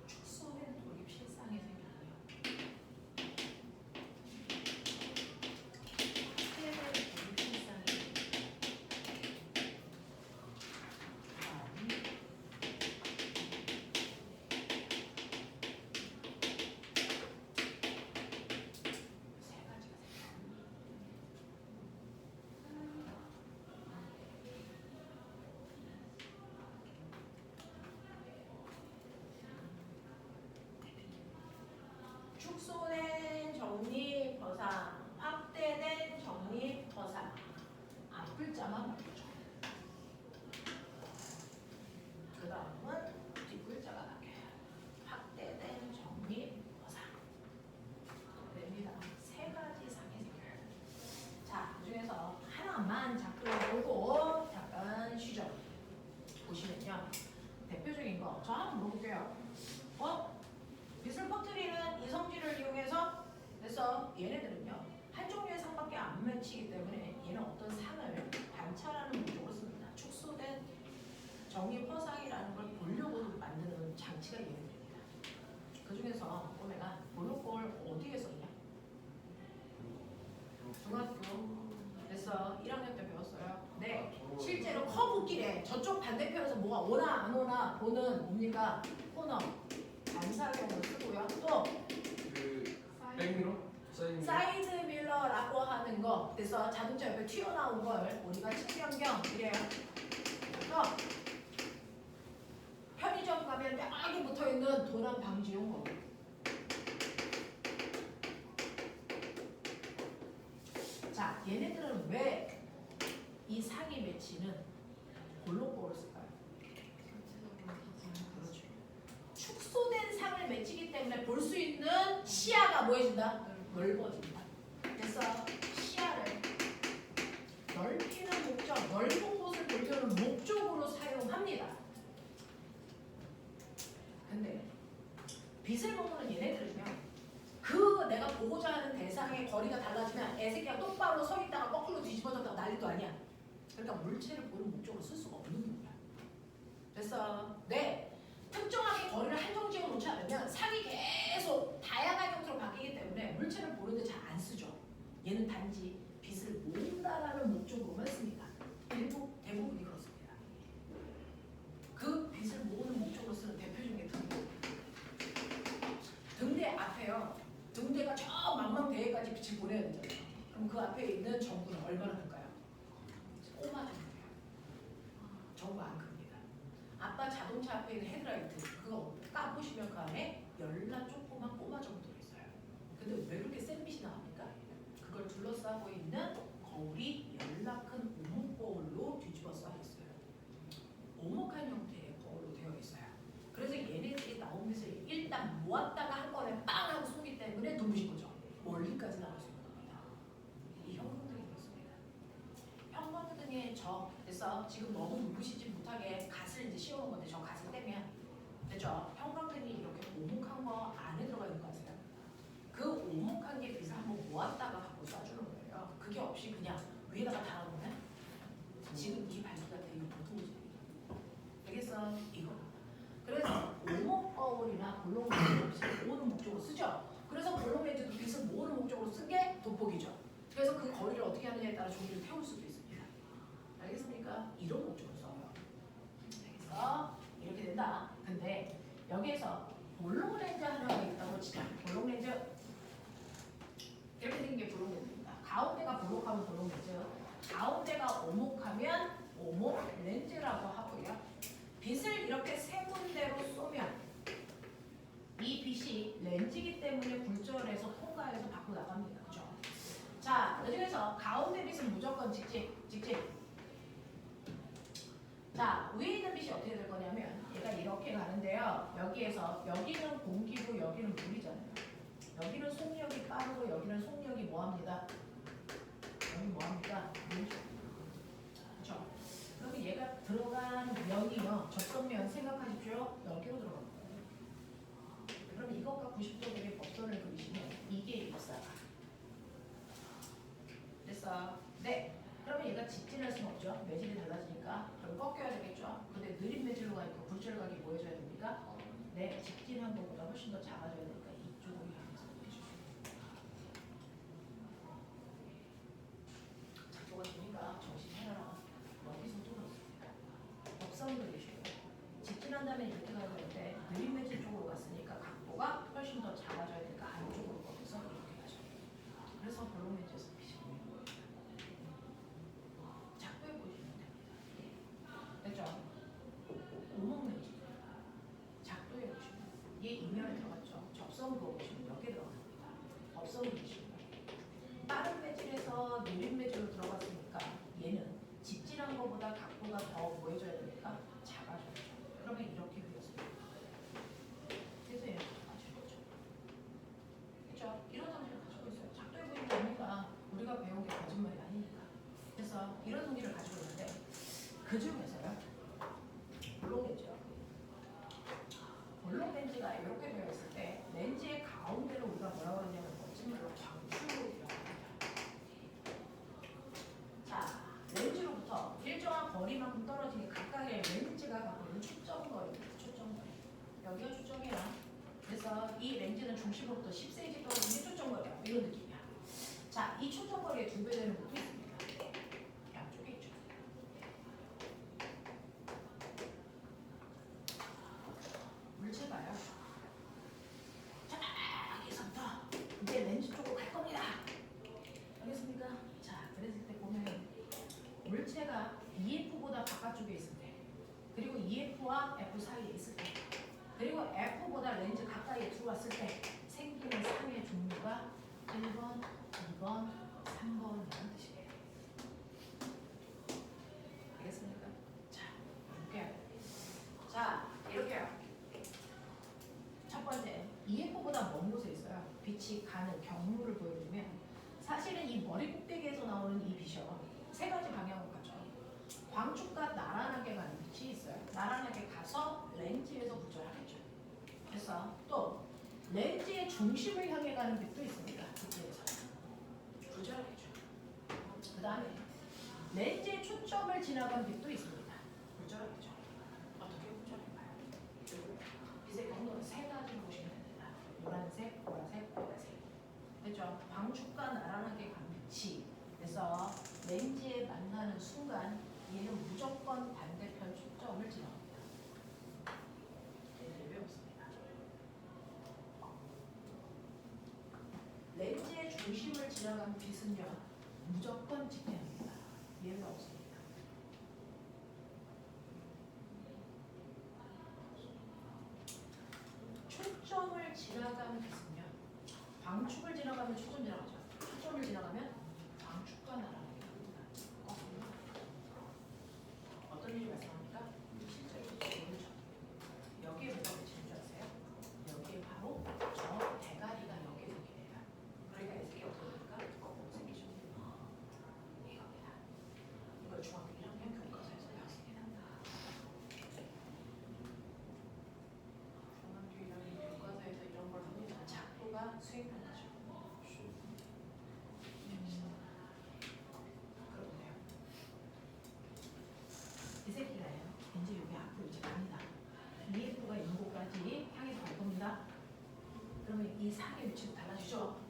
축소된 돌입 실상이 생기고요. 확대된 돌입 실상이 세 가지가 생깁니다. 축소된 정립 허상, 확대된 정립 허상. 앞글자만 바뀌죠. 그 다음은 뒷글자가 바뀌어요. 확대된 정립 허상. 됩니다. 세 가지 상이 생겨요. 자, 그 중에서 하나만 잠깐 보고 잠깐 쉬죠. 보시면요. 대표적인 거 저 한번 물어볼게요. 빛을 퍼뜨리는 이 성질을 이용해서 그래서 얘네들은요. 한 종류의 상밖에 안 맺히기 때문에 얘는 어떤 상을 관찰하는 목적으로 씁니다. 축소된 정립 허상이라는 걸 보려고 만드는 장치가 얘네들입니다. 그 중에서 내가 볼록볼 어디에 썼냐? 중학교. 그래서 그래서 1학년 때 배웠어요. 네. 아, 실제로 커브길에 저쪽 반대편에서 뭐가 오나 안 오나 보는 뭡니까? 코너 반사경을 쓰고요. 또 그 백미러? 사이드 사이드 밀러라고 하는 거. 그래서 자동차 옆에 튀어나온 걸 우리가 측정경 이래요. 또 편의점 가면 뼈하게 붙어있는 도난 방지용 거. 자, 얘네들은 왜 이 상위 매치는 볼록볼을 쓸까요? 그렇죠. 축소된 상을 맺히기 때문에 볼 수 있는 시야가 뭐해진다? 넓어진다. 그래서 시야를 넓히는 목적, 넓은 곳을 보려는 목적으로 사용합니다. 근데 빛을 보는 얘네들은요, 그 내가 보고자 하는 대상의 거리가 달라지면 애새끼가 똑바로 서 있다가 거꾸로 뒤집어졌다가 난리도 아니야. 그러니까 물체를 보는 목적으로 쓸 수가 없는 거야. 그래서 네, 특정하게 거리를 한정지어 놓지 않으면 상이 계속 다양한 형태로 바뀌기 때문에 물체를 보는데 잘 안 쓰죠. 얘는 단지 빛을 모은다라는 목적으로만 씁니다. 대부분이 그렇습니다. 그 빛을 모으는 목적으로 쓰는 대표 중에 등대. 등대 앞에요. 등대가 저 망망대해까지 빛을 보내야 되잖아요. 그럼 그 앞에 있는 전구는 얼마나 클까요? 꼬마 정도예요. 전구가 안 큽니다. 아빠 자동차 앞에 있는 헤드라이트 그거 까보시면 그 안에 열나 조그만 꼬마 정도 있어요. 근데 왜 그렇게 센 빛이 나옵니까? 그걸 둘러싸고 있는 거울이 열나 큰 오목 거울로 뒤집어서 있어요. 오목한 형태의 거울로 되어 있어요. 그래서 얘네들이 나온 빛을 일단 모았다가 한 번에 빵 하고 쏘기 때문에 눈부신 거죠. 멀리까지 나올 수 있는 겁니다. 이 형광등이 그렇습니다. 형광등의 그래서 지금 너무 눈부시지 못하게 갓을 이제 씌워놓은 건데 저 갓을 떼면 됐죠? 형광등이 이렇게 오목한 거 안에 들어가 있는 거 아세요? 그 오목한 게 빛을 한번 모았다가 갖고 쏴주는 거예요. 그게 없이 그냥 위에다가 달아놓으면 지금 이 발소리가 되게 보통이죠. 알겠어? 이거. 그래서 오목 거울이나 볼록 렌즈를 빛을 모으는 목적으로 쓰죠. 그래서 볼록 렌즈도 빛을 모으는 목적으로 쓴 게 돋보기죠. 그래서 그 거리를 어떻게 하느냐에 따라 종이를 태울 수도 있습니다. 알겠습니까? 이런 목적으로 써요. 그래서 이렇게 된다. 근데 여기에서 볼록 렌즈 하나가 있다고 치자. 볼록 렌즈 이렇게 생긴 게 볼록 렌즈입니다. 가운데가 볼록하면 볼록 렌즈, 가운데가 오목하면 오목 렌즈라고 하고요. 빛을 이렇게 세 군데로 쏘면 이 빛이 렌즈이기 때문에 굴절해서 통과해서 밖으로 나갑니다. 그렇죠? 자, 그중에서 가운데 빛은 무조건 직진. 자, 위에 있는 빛이 어떻게 될 거냐면 얘가 이렇게 가는데요. 여기는 공기고 여기는 물이잖아요. 여기는 속력이 빠르고 여기는 속력이 뭐합니다? 여기 뭐합니까? 물이죠. 그렇죠? 그러면 얘가 들어간 면이요. 접선면 생각하십시오. 여기로 들어갑니다. 그럼 이것과 90도의 법선을 그리시면 이게 역사가. 됐어? 네. 그러면 얘가 직진할 수는 없죠. 매질이 달라지니까. 그럼 꺾여야 되겠죠. 근데 느린 매질로 가 있고 굴절각이 뭐 해줘야 됩니까? 네. 직진한 것보다 훨씬 더 작아져야 되니까 이쪽으로 향해서 해주시면 작도가 되니까 정신 차려라. 여기서 또 넣습니다. 법선 그리시고요. 직진한 다음에 이렇게 가야 되는데 느린 매질 쪽으로 갔으니까 각도가 훨씬 더 작아져야 되니까 안쪽으로 거기서 이렇게 가죠. 그래서 볼록 렌즈에서 빛이 보이는 거예요. 작도해 보시면 됩니다. 됐죠? 오목 렌즈 작도해 보시면 얘 이면에 들어갔죠. 접선 그어보시면 몇 개 들어갑니다. 접선 그리시면 빠른 매질에서 느린 매질로 들어갔으니까 얘는 직진한 것보다 각도가 더 보여줘야 되니까 작아졌죠. 그러면 이렇게 그렸습니다. 그래서 얘는 작아진 거죠. 그렇죠? 이런 성질을 가지고 있어요. 작도해 보이는 겁니다. 우리가 배운 게 거짓말이 아니니까. 그래서 이런 성질을 가지고 있는데 그 중에서요. 볼록 렌즈요. 볼록 렌즈가 이렇게 되어 있을 때 렌즈의 가운데를 우리가 뭐라고 하냐면 거짓말로 광출이라고 합니다. 자, 렌즈로부터 일정한 거리만큼 떨어지니 각각의 렌즈가 갖고 있는 초점거리입니다. 초점거리. 여기가 초점이야. 그래서 이 렌즈는 중심으로부터 10cm 떨어지는 게 초점거리야. 이런 느낌이야. 자, 이 초점거리의 2배 되는 것도 있습니다. 물체가 EF보다 바깥쪽에 있을 때, 그리고 EF와 F 사이에 있을 때, 그리고 F보다 렌즈 가까이에 들어왔을 때 생기는 상의 종류가 1번, 2번, 3번이라는 뜻이에요. 알겠습니까? 자, 볼게요. 자, 이렇게요. 첫 번째, EF보다 먼 곳에 있어요. 빛이 가는 경로를 보여주면 사실은 이 머리 꼭대기에서 나오는 이 빛이요. 세 가지 방향으로 가죠. 광축과 나란하게 가는 빛이 있어요. 나란하게 가서 렌즈에서 부절하겠죠. 그래서 또 렌즈의 중심을 향해 가는 빛도 있습니다. 빛에서 부절하겠죠. 그 다음에 렌즈의 초점을 지나간 빛도 있습니다. 부절하겠죠. 어떻게 부절할까요? 빛의 경로는 세 가지 보시면 됩니다. 노란색, 보라색, 빨간색. 됐죠? 광축과 나란하게 간 빛이 그래서 렌즈에 만나는 순간 얘는 무조건 반대편 초점을 지나갑니다. 네, 배웠습니다. 렌즈의 중심을 지나간 빛은요 무조건 직행합니다. 예외가 없습니다. 초점을 지나간 빛은요 광축을 지나가면 초점 지나가죠. 초점을 지나가면 광축과 나란하게 갑니다. 어떤 일이 발생합니까? 실제로 보이죠. 여기에 뭐가 붙이는 줄 아세요? 여기에 바로 저 대가리가 여기에 생겨요. 그러니까 이 새끼 어떻게 됩니까? 거꾸로 생기죠. 이겁니다. 이걸 중학교 1학년 교과서에서 배웠습니다. 중학교 1학년 교과서에서 이런 걸 합니다. 작도가 수행평가죠. 그렇네요. 이 새끼가요. 이제 여기 앞으로 이제 갑니다. EF가 있는 곳까지 향해서 갈 겁니다. 그러면 이 상의 위치도 달라지죠?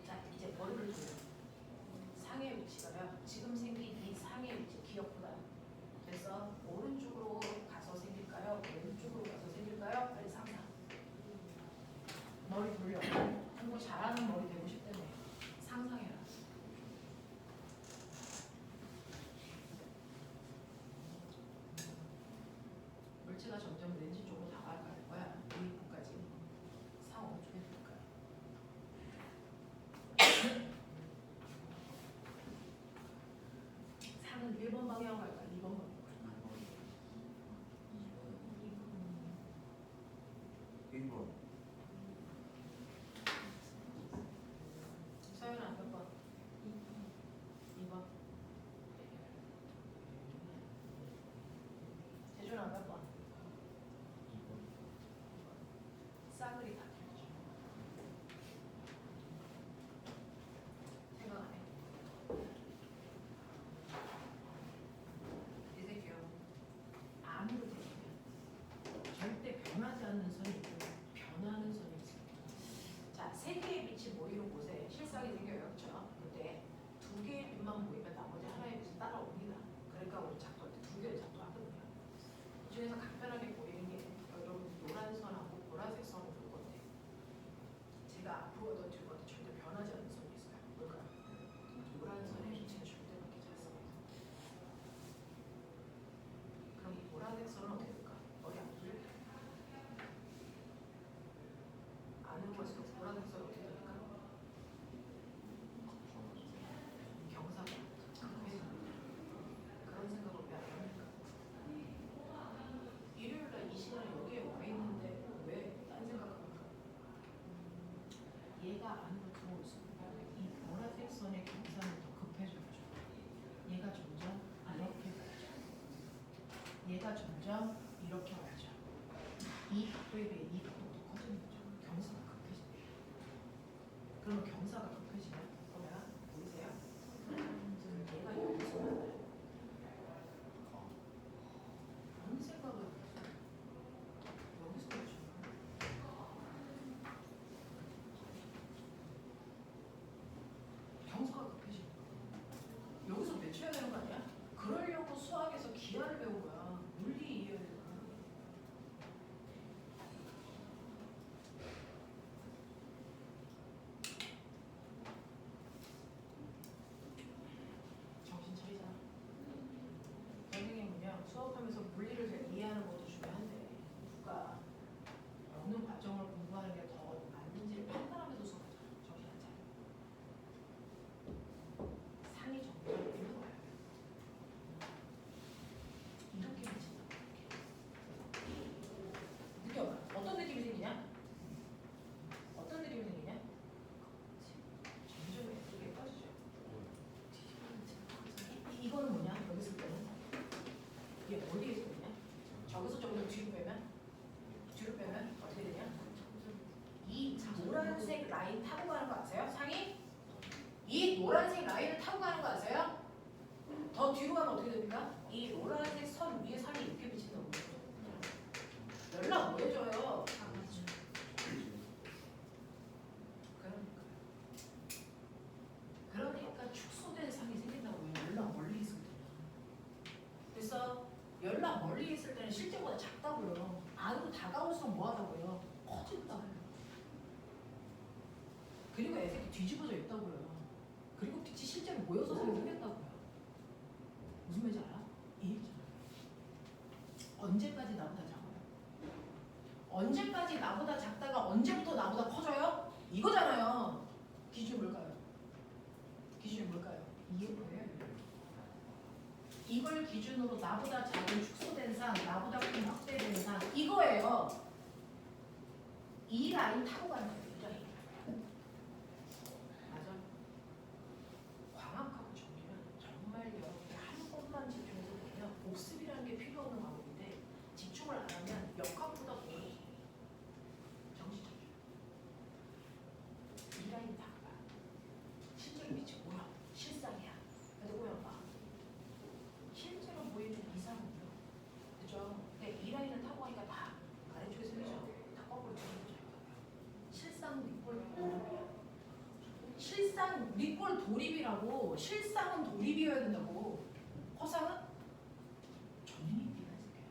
자, 이제 머리를 줘요. 상의 위치가요. 지금 생긴 이 상의 위치 기억보다. 그래서 오른쪽으로 가서 생길까요? 왼쪽으로 가서 생길까요? 빨리 상상. 머리 돌려. 공부 잘하는 머리 되고 싶다며. 상상해라. 물체가 점점 렌즈 쪽으로 다가갈 거야. EF까지. 상 어떻게 될까요? 상은 1번 방향으로 갈까? 2번 방향으로 갈까? 1번. 서연아 몇 번? 2번. 재준아 몇 번? 싸그리 다 틀리죠. 생각 안 해. 이 새끼요. 암으로 되면 절대 변하지 않는 선이 있고 변하는 선이 있습니다. 자, 세 개의 빛이 모이는 곳에 실상이 생겨요. 그렇죠? 그때 두 개의 빛만 모이면 나머지 하나의 빛이 따라옵니다. 그러니까 우리 작도할 때 두 개를 작도하거든요. 이 중에서 간편하게 보이는 게 여러분 노란 선하고 보라색 선을 볼 건데 제가 앞으로 가도 뒤로 가도 절대 변하지 않는 선이 있어요. 뭘까요? 노란 선의 빛은 절대 바뀌지 않습니다. 그럼 이 보라색 선은 어떻게 될까? 머리 안 풀려? 아는 것으로 보라색 선은 어떻게 될까? 경사가 급해집니다. 그런 생각을 왜 안 합니까? 일요일날 이 시간에 여기에 와 있는데 왜 딴 생각합니까? 얘가 안으로 들어올수록 이 보라색 선의 경사는 더 급해져야죠. 얘가 점점 이렇게 가야죠. 얘가 점점 이렇게 와야죠. 이 각도에 비해 이 각도가 더 커지는 거죠. 경사가 급해집니다. 그러면 경사가 급해지면 보면 보이세요? 얘가 여기서 만나요. 뭔 생각을 여기서 하죠? 경사가 급해지는 거야. 여기서 맺혀야 되는 거 아니야? 그러려고 수학에서 기하를 배운 거야. 물리 이해해야 되는 거야. 정신 차리자. 공부하면서 물리를 잘 이해하는 것도 중요한데 누가 어느 과정을 공부하는 게 더 맞는지를 판단하면서 수업하잖아. 정신 안 차려. 상이 점점 있는 거야. 이렇게 미친다. 느껴봐. 어떤 느낌이 생기냐? 어떤 느낌이 생기냐? 점점 예쁘게 빠지죠. 이거는 뭐냐? 여기 있을 때는 이게 어디에 있을 때냐? 저기서 조금 뒤로 빼면 어떻게 되냐? 이 노란색 라인 타고 가는 거 아세요? 상이? 이 노란색 라인을 타고 가는 거 아세요? 더 뒤로 가면 어떻게 됩니까? 이 노란색 선 위에 상이 이렇게 비친다고. 연락 뭐 해줘요? 그러니까 축소된 상이 생긴다고요. 연락 멀리 있을 때는. 그래서 연락 멀리 있을 때는 실제보다 작다고요. 안으로 다가올수록 뭐하다고요? 커진다고요. 그리고 애색이 뒤집어져 있다고요. 그리고 빛이 실제로 모여서 생겼다고요. 무슨 말인지 알아? 이 얘기잖아. 언제까지 나보다 작아요? 언제까지 나보다 작다가 언제부터 나보다 커져요? 이거잖아요. 기준이 뭘까요? 기준이 뭘까요? 이해돼요. 이걸 기준으로 나보다 작은 축소된 상, 나보다 큰 확대된 상 이거예요. 이 라인 타고 가는 거예요. 이 라인. 맞아. 광학하고 정리는 정말 여러분들 한 번만 집중해서 보면 복습이라는 게 필요 없는 과목인데 집중을 안 하면 역학보다 더 정신 차려. 이 라인 타고 가. 실제로 빛이 뭐야? 실상이야. 그래도 보면 봐. 실제로 보이는 이상은요. 그죠? 근데 이 라인을 타고 가니까 다 아래쪽에 생기죠. 다 거꾸로 들어오죠. 실상 밑볼 도립이야. 실상 밑볼 도립이라고. 실상은 도립이어야 된다고. 허상은 전립이가 있어요.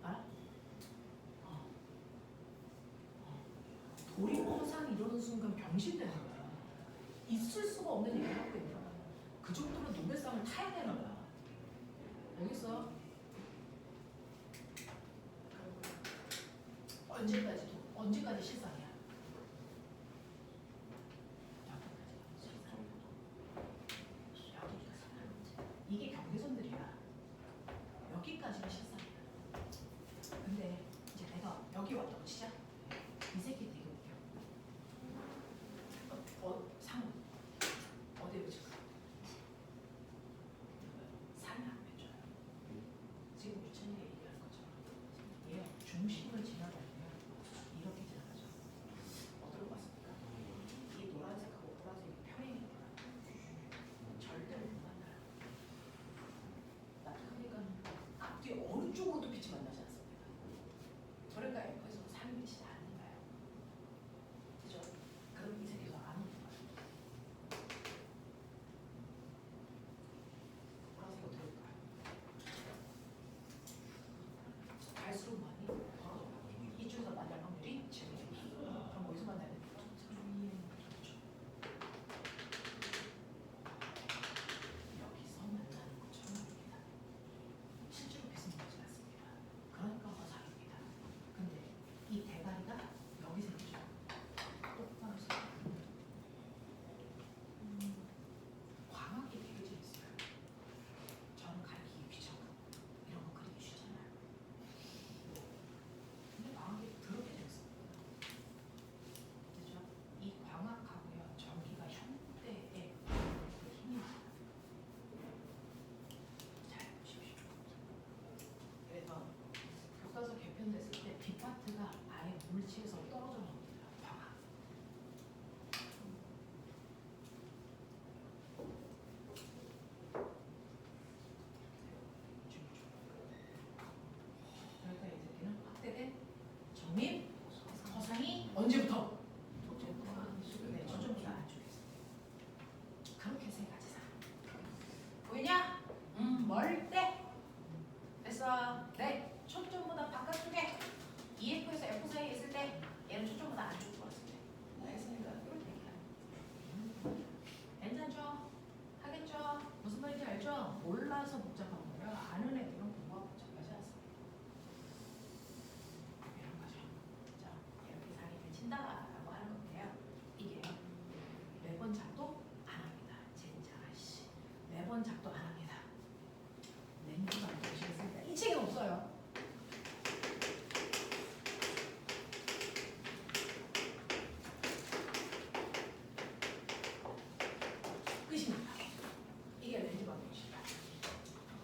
알아? 도립 허상 이러는 순간 병신되는 거야. 있을 수가 없는 얘기를 하고 있는 거야. 그 정도면 노벨상을 타야 되는 거야. 여기서 언제까지 실상이야? 이게 경계선들이야. 여기까지가 실상이야. 근데 이제 내가 여기 왔다고 치자. 이 새끼 되게 웃겨. 상은 어디에 붙일까? 상이 안 맺혀요. 지금 유찬이가 얘기하는 것처럼 얘 중심을 지나다니면 이렇게 지나가죠. 어디로 갔습니까? 이 노란색하고 보라색이 평행이구나. 절대로 못 만나요. 그러니까 앞뒤 어느 쪽으로도 빛이 만나지 않습니다. 그러니까 옆에서 상이 빛이 안 나요. 그죠? 그럼 이 세계가 안 오는 거예요. 보라색이 어떻게 될까요? 갈수록 많이 벌어져요. 이쪽에서 만날 확률이 지금 그럼 어디서 만나야 됩니까? 여기서 만나는 것처럼 합니다. 실제로 빛은 보지 않습니다. 그러니까 허상입니다. 근데 이 대가리가 여기 생기죠. 똑바로 생겨요. 광학이 되게 재밌어요. 저는 가르치기 귀찮고 이런 거 그리기 쉽잖아요. 근데 광학이 더럽게 재밌습니다. 그죠? 이 광학하고요 전기가 현대의 힘이 많아요. 잘 보십시오. 그래서 교과서 개편됐을 때 뒷파트가 아예 물체에서 떨어져 나옵니다. 광학. 그러니까 이 새끼는 확대된 정립 허상이 언제부터? 네, 저쪽보다 안쪽에서. 그렇게 세 가지 상. 보이냐? 멀 때. 됐어. 네. 초점보다 바깥쪽에 EF에서 F 사이에 있을 때 얘는 초점보다 안쪽으로 왔을 때. 알겠습니까? 이렇게 얘기하는. 괜찮죠? 하겠죠? 무슨 말인지 알죠? 몰라서 복잡한 이건 작동 안 합니다. 렌즈가 안 되시겠습니다. 이 책에 없어요. 끝입니다. 이게 렌즈 방정식이다.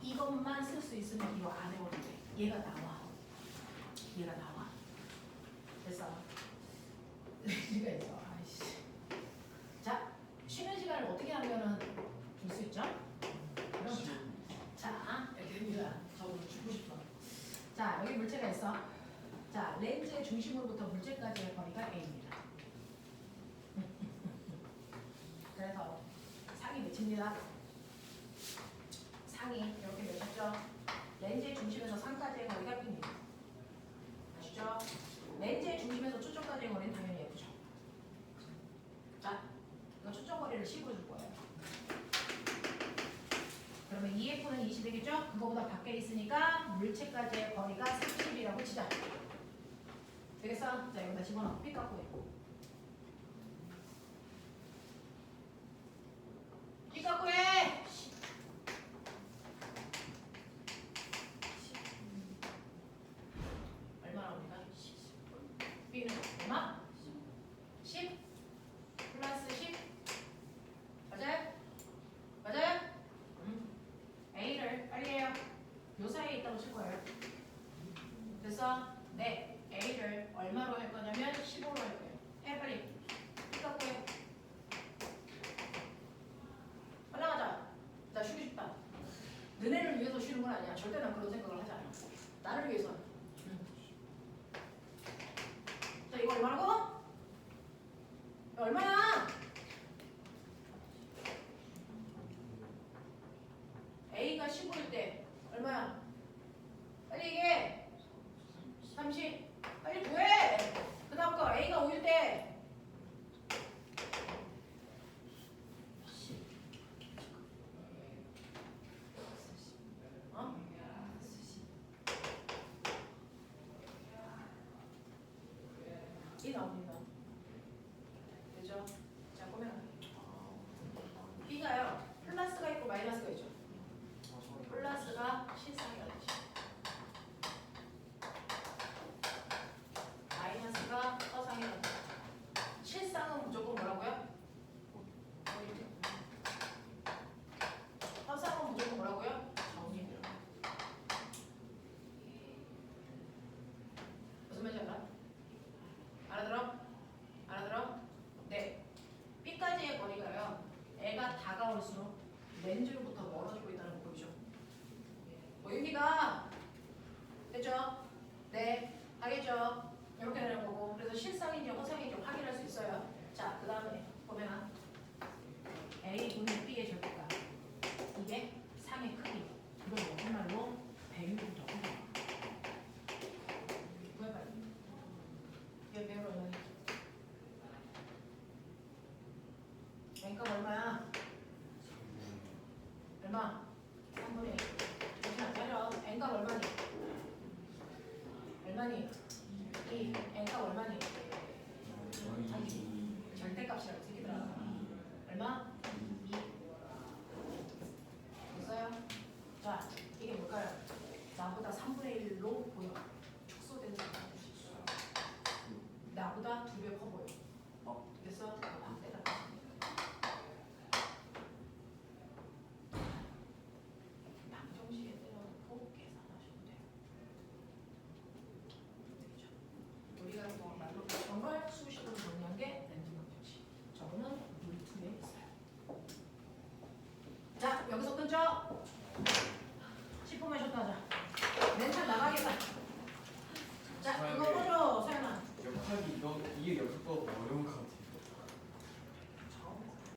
이것만 쓸 수 있으면 이거 안 해오면 돼. 얘가 나와. 얘가 나와. 됐어. 렌즈가 있어. 아이씨. 자, 쉬는 시간을 어떻게 하면은 줄 수 있죠? 그럼 자, 여기 됩니다. 저거 주고 싶어. 자, 여기 물체가 있어. 자, 렌즈의 중심으로부터 물체까지의 거리가 A입니다. 그래서 상이 맺힙니다. 상이 이렇게 맺혔죠? 렌즈의 중심에서 상까지의 거리가 B입니다. 아시죠? 렌즈의 중심에서 초점까지의 거리는 당연히 F죠. 자, 이거 초점거리를 10으로 줄 거예요. 그러면 EF는 20이겠죠? 그거보다 밖에 있으니까 물체까지의 거리가 30이라고 치자. 되겠어? 자, 여기다 집어넣고 삐 깎고 해. 삐 깎고 해! 얼마나 옵니까? B는 얼마? 10 플러스 10 맞아요? 맞아요? A를 빨리 해요. 요 사이에 있다고 칠 거예요. 됐어? 네. A를 얼마로 할 거냐면 15로 할 거예요. 해 빨리. 삐깎고 해. 올라가자. 나 쉬고 싶다. 너네를 위해서 쉬는 건 아니야. 절대 난 그런 생각을 하지 않아. 나를 위해서. 자, 이거 얼마라고? 얼마야? A가 15일 때 얼마야? 빨리 얘기해. 30. 빨리 구해. 그 다음 거 A가 5일 때 어? 이 나옵니다. 되죠? 자, 보면 B가요. 플러스가 있고 마이너스가 있죠. 플러스가 실상이가 되죠. 마이너스가 허상이가 되죠. 실상은 무조건 뭐라고요? 허상은 무조건 뭐라고요? 정이 들어. 무슨 말인지 알아? 알아들어? 알아들어? 네. B까지의 거리가요. 애가 다가올수록 렌즈로부터 멀어지고 있다는 거 보이죠? 보입니까? 됐죠? 네. 하겠죠? 이렇게 되는 거고. 그래서 실상인지 허상인지 확인할 수 있어요. 자, 그 다음에 보면 A분의 B의 절대값. 이게 상의 크기. 이걸 무슨 말로? 100유부터 크다. 구해봐요. 이게 배우러 오는 N값 얼마야? 얼마? 3분의 1. 정신 안 차려. N값 얼마니? 얼마니? 2. N값 얼마니? 절대값이라고 새끼들아. 얼마? 2. 됐어요? 자, 이게 뭘까요? 나보다 3분의 1로 보여. 축소되는 사람. 나보다 2배 커 보여. 됐어? 확대다. 방정식에 때려놓고 계산하시면 돼요. 되죠? 우리가 뭐 말로 정말 수식으로 정리한 게 렌즈 방정식. 저거는 물투에 있어요. 자, 여기서 끊죠? 10분만 쉬었다 하자. 멘탈 나가겠다. 자, 그거 꺼줘, 서연아. 역학이 이게 역학보다 어려운 것 같아.